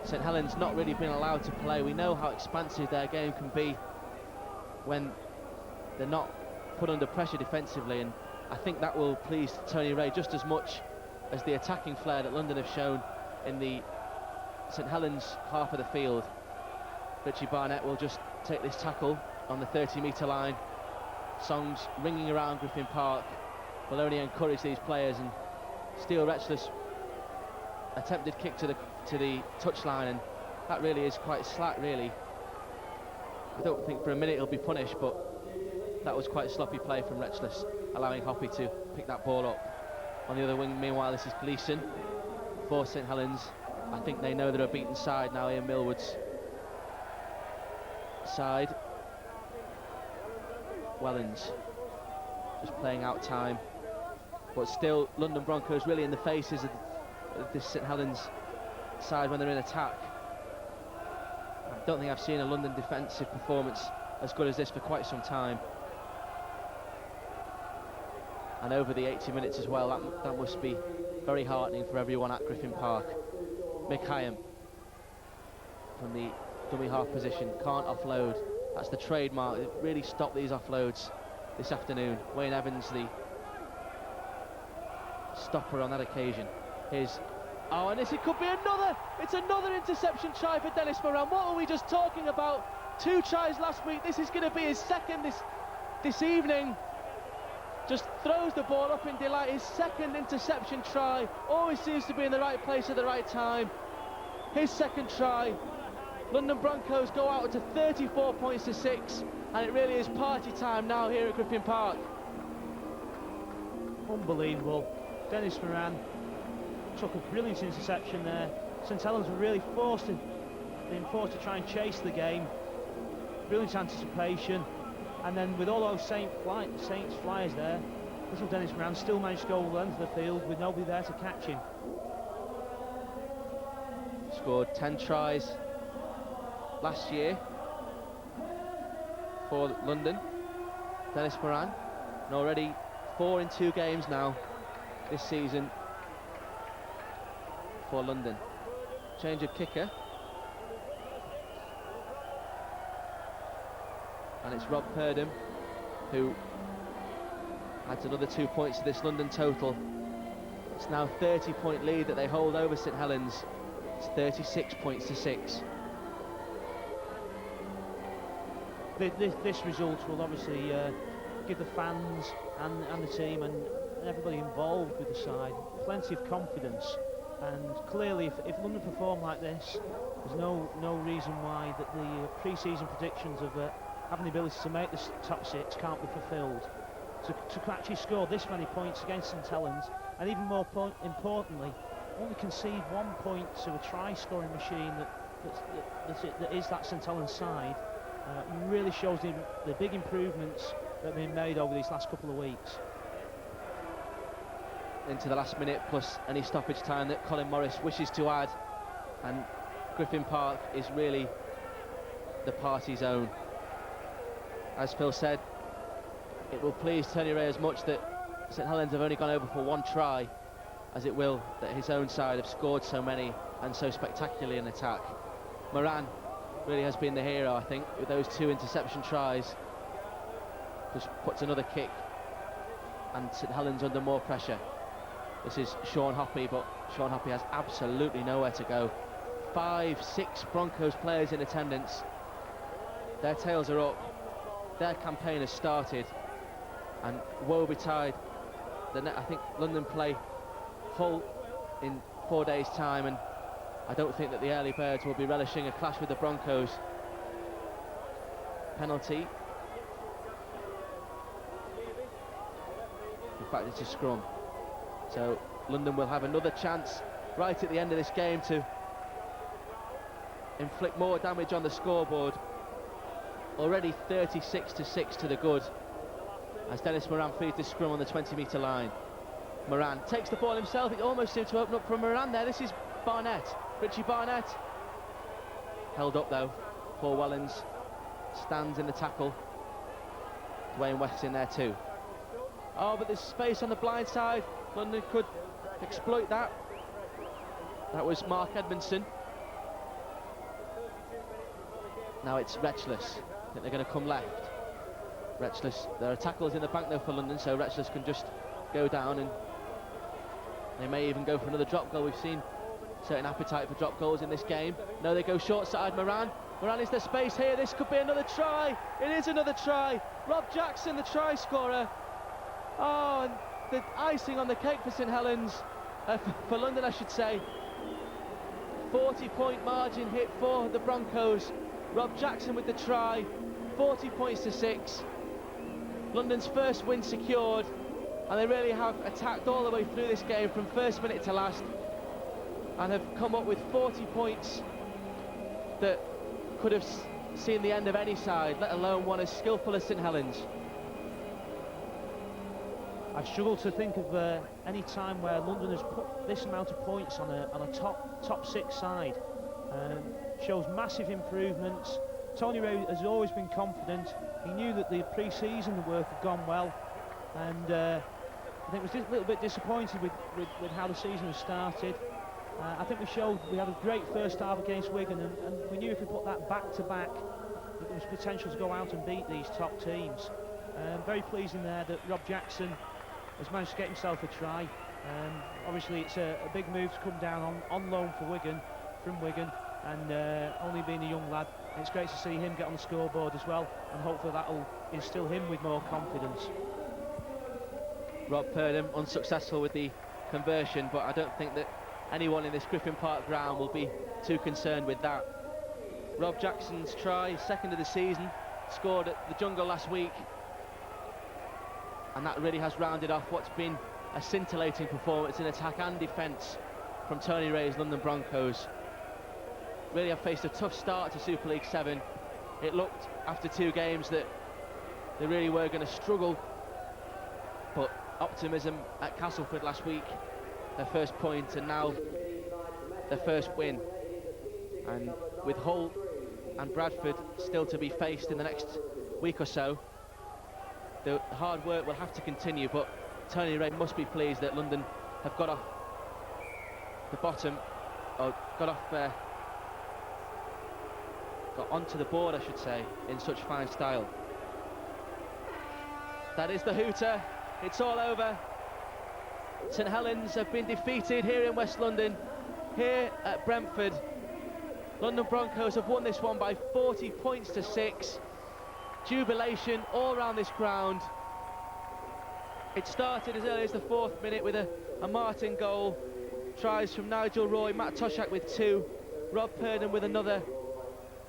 St Helens not really been allowed to play. We know how expansive their game can be when they're not put under pressure defensively, and I think that will please Tony Ray just as much as the attacking flair that London have shown in the St Helens half of the field. Richie Barnett will just take this tackle on the 30-metre line. Songs ringing around Griffin Park will only encourage these players, and Steele Retchless attempted kick to the touchline, and that really is quite slack, really. I don't think for a minute he'll be punished, but that was quite sloppy play from Retchless, allowing Hoppy to pick that ball up. On the other wing, meanwhile, this is Gleeson for St Helens. I think they know they're a beaten side now. Ian Millwood's side. Wellens just playing out time, but still London Broncos really in the faces of this St Helens side when they're in attack. I don't think I've seen a London defensive performance as good as this for quite some time. And over the 80 minutes as well, that must be very heartening for everyone at Griffin Park. Mick Hyam from the dummy half position, can't offload. That's the trademark. It really stopped these offloads this afternoon. Wayne Evans, the stopper on that occasion. Here's Oh, and it could be another. It's another interception try for Dennis Moran. What were we just talking about? 2 tries last week. This is going to be his second this evening. Just throws the ball up in delight. His second interception try. Always seems to be in the right place at the right time. His second try. London Broncos go out to 34 points to 6, and it really is party time now here at Griffin Park. Unbelievable. Dennis Moran took a brilliant interception there. St Helens were really being forced to try and chase the game. Brilliant anticipation, and then with all those Saints flyers there, little Dennis Moran still managed to go the length of the field with nobody there to catch him. Scored 10 tries last year for London, Dennis Moran, and already 4 in 2 games now this season for London. Change of kicker, and it's Rob Purdom who adds another 2 points to this London total. It's now 30-point lead that they hold over St Helens. It's 36 points to 6. This result will obviously give the fans and the team and everybody involved with the side plenty of confidence, and clearly if London perform like this, there's no reason why that the pre-season predictions of having the ability to make the top 6 can't be fulfilled. To actually score this many points against St Helens, and even more importantly, only concede 1 point to a try-scoring machine that is that St Helens side, really shows the big improvements that have been made over these last couple of weeks. Into the last minute, plus any stoppage time that Colin Morris wishes to add, and Griffin Park is really the party zone. As Phil said, it will please Tony Ray as much that St Helens have only gone over for 1 try as it will that his own side have scored so many and so spectacularly in attack. Moran really has been the hero, I think, with those 2 interception tries. Just puts another kick, and St Helens under more pressure. This is Sean Hoppy, but Sean Hoppy has absolutely nowhere to go. 5, 6 Broncos players in attendance. Their tails are up. Their campaign has started, and woe betide. I think London play Hull in 4 days' time, and I don't think that the early birds will be relishing a clash with the Broncos. Penalty. In fact, it's a scrum. So London will have another chance right at the end of this game to inflict more damage on the scoreboard. Already 36 to 6 to the good, as Dennis Moran feeds the scrum on the 20-metre line. Moran takes the ball himself. It almost seemed to open up for Moran there. This is Barnett, Richie Barnett. Held up though. Paul Wellens stands in the tackle. Dwayne West's in there too. Oh, but there's space on the blind side. London could exploit that. That was Mark Edmondson. Now it's Retchless. I think they're going to come left. Retchless. There are tackles in the bank though for London, so Retchless can just go down, and they may even go for another drop goal. We've seen certain appetite for drop goals in this game. No, they go short side. Moran is the space here. This could be another try. It is another try. Rob Jackson, the try scorer. Oh, and the icing on the cake for St Helens, for London I should say. 40-point margin hit for the Broncos. Rob Jackson with the try. 40 points to 6. London's first win secured, and they really have attacked all the way through this game from first minute to last, and have come up with 40 points that could have seen the end of any side, let alone one as skillful as St Helens. I struggle to think of any time where London has put this amount of points on a top 6 side. Shows massive improvements. Tony Ray has always been confident. He knew that the pre-season work had gone well, and I think was a little bit disappointed with how the season has started. I think we had a great first half against Wigan, and we knew if we put that back to back, that there was potential to go out and beat these top teams. Very pleasing there that Rob Jackson has managed to get himself a try. Obviously, it's a big move to come down on loan for Wigan, from Wigan, and only being a young lad, it's great to see him get on the scoreboard as well, and hopefully that'll instill him with more confidence. Rob Purdham unsuccessful with the conversion, but I don't think that anyone in this Griffin Park ground will be too concerned with that. Rob Jackson's try, second of the season, scored at the Jungle last week, and that really has rounded off what's been a scintillating performance in attack and defence from Tony Ray's London Broncos. Really have faced a tough start to Super League 7. It looked after 2 games that they really were going to struggle, but optimism at Castleford last week, their first point, and now their first win. And with Hull and Bradford still to be faced in the next week or so, the hard work will have to continue, but Tony Ray must be pleased that London have got off the bottom, or got onto the board, I should say, in such fine style. That is the hooter. It's all over. St Helens have been defeated here in West London, here at Brentford. London Broncos have won this one by 40 points to 6. Jubilation all around this ground. It started as early as the 4th minute with a Martin goal. Tries from Nigel Roy, Matt Toshak with 2, Rob Purdham with another,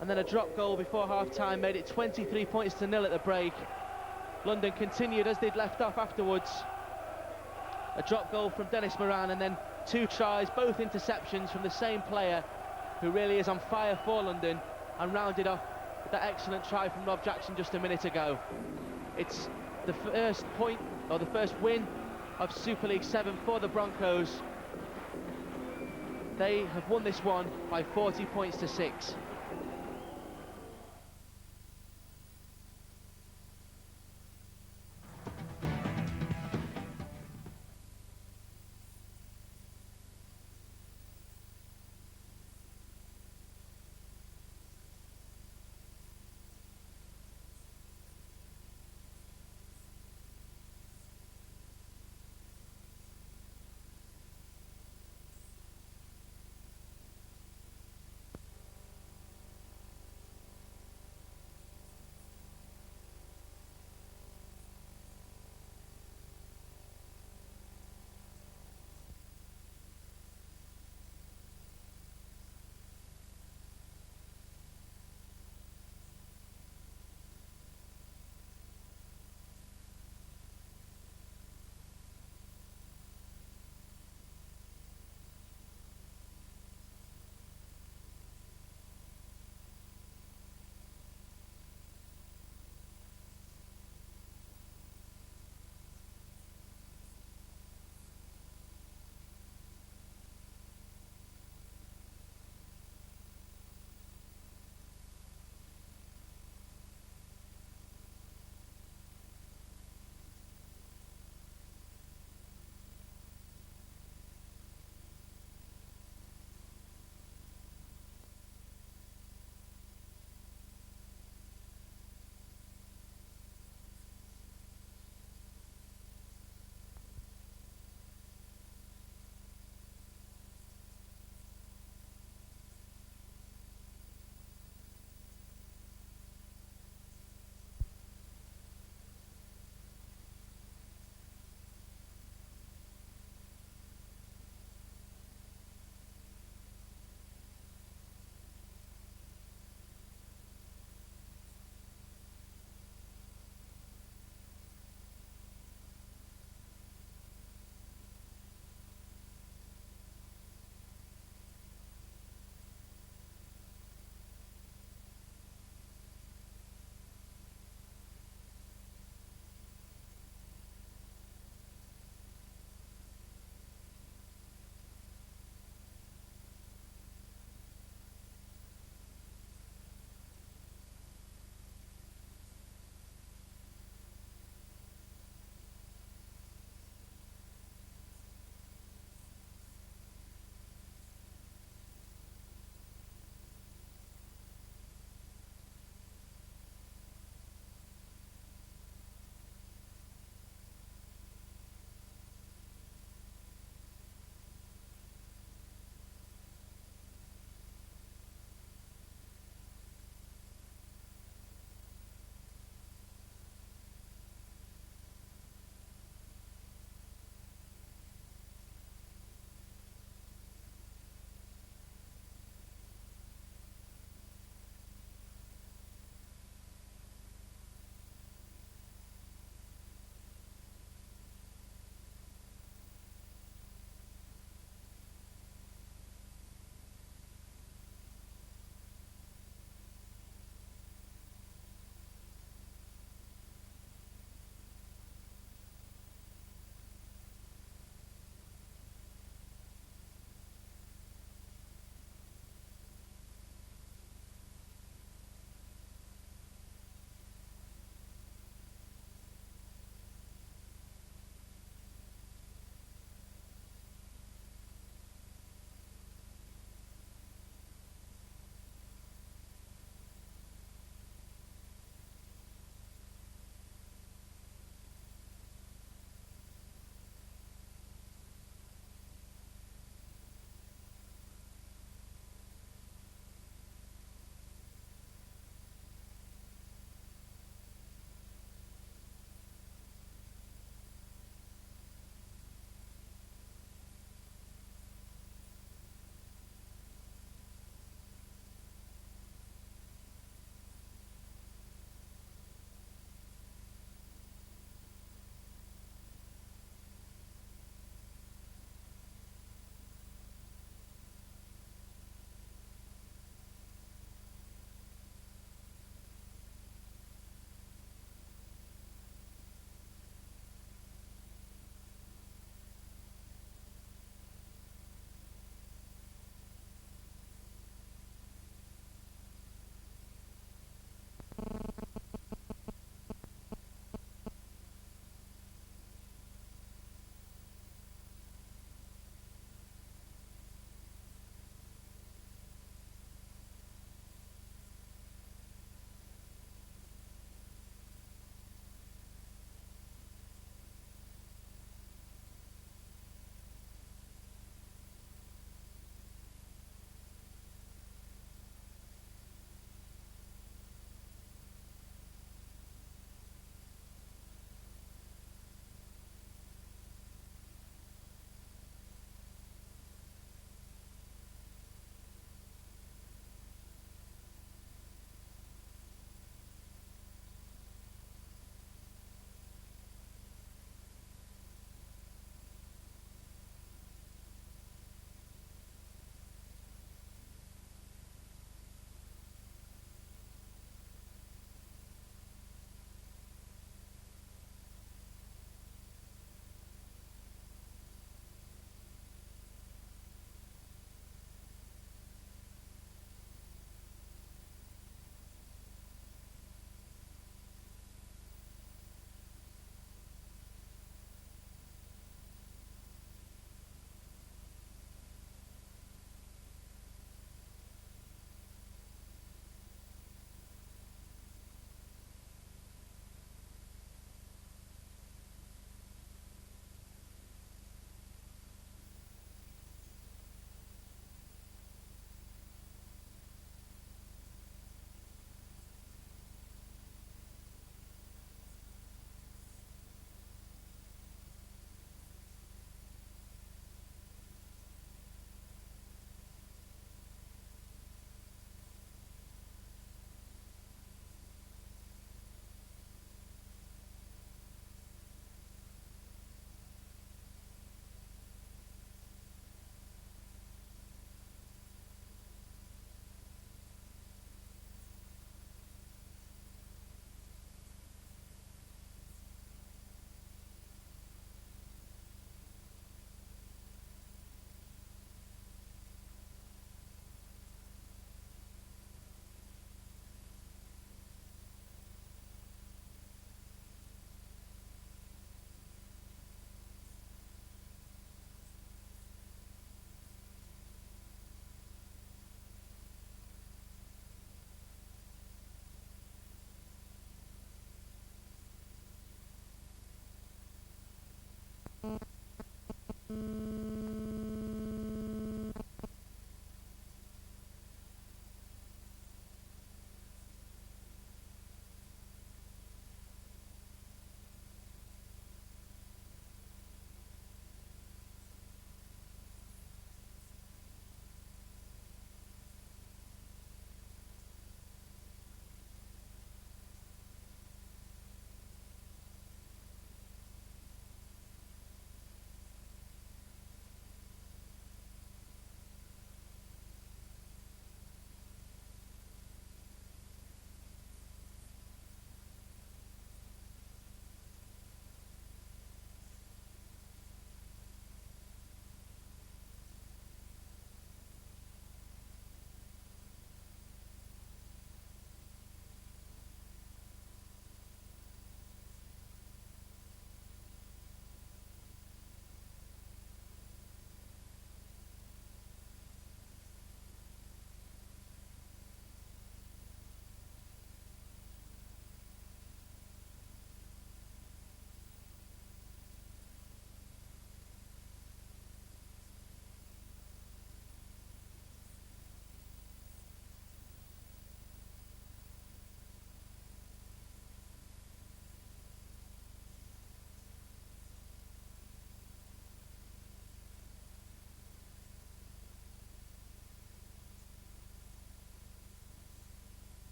and then a drop goal before half-time made it 23 points to 0 at the break. London continued as they'd left off afterwards. A drop goal from Dennis Moran, and then 2 tries, both interceptions from the same player who really is on fire for London, and rounded off with that excellent try from Rob Jackson just a minute ago. It's the first point, or the first win of Super League 7 for the Broncos. They have won this one by 40 points to 6.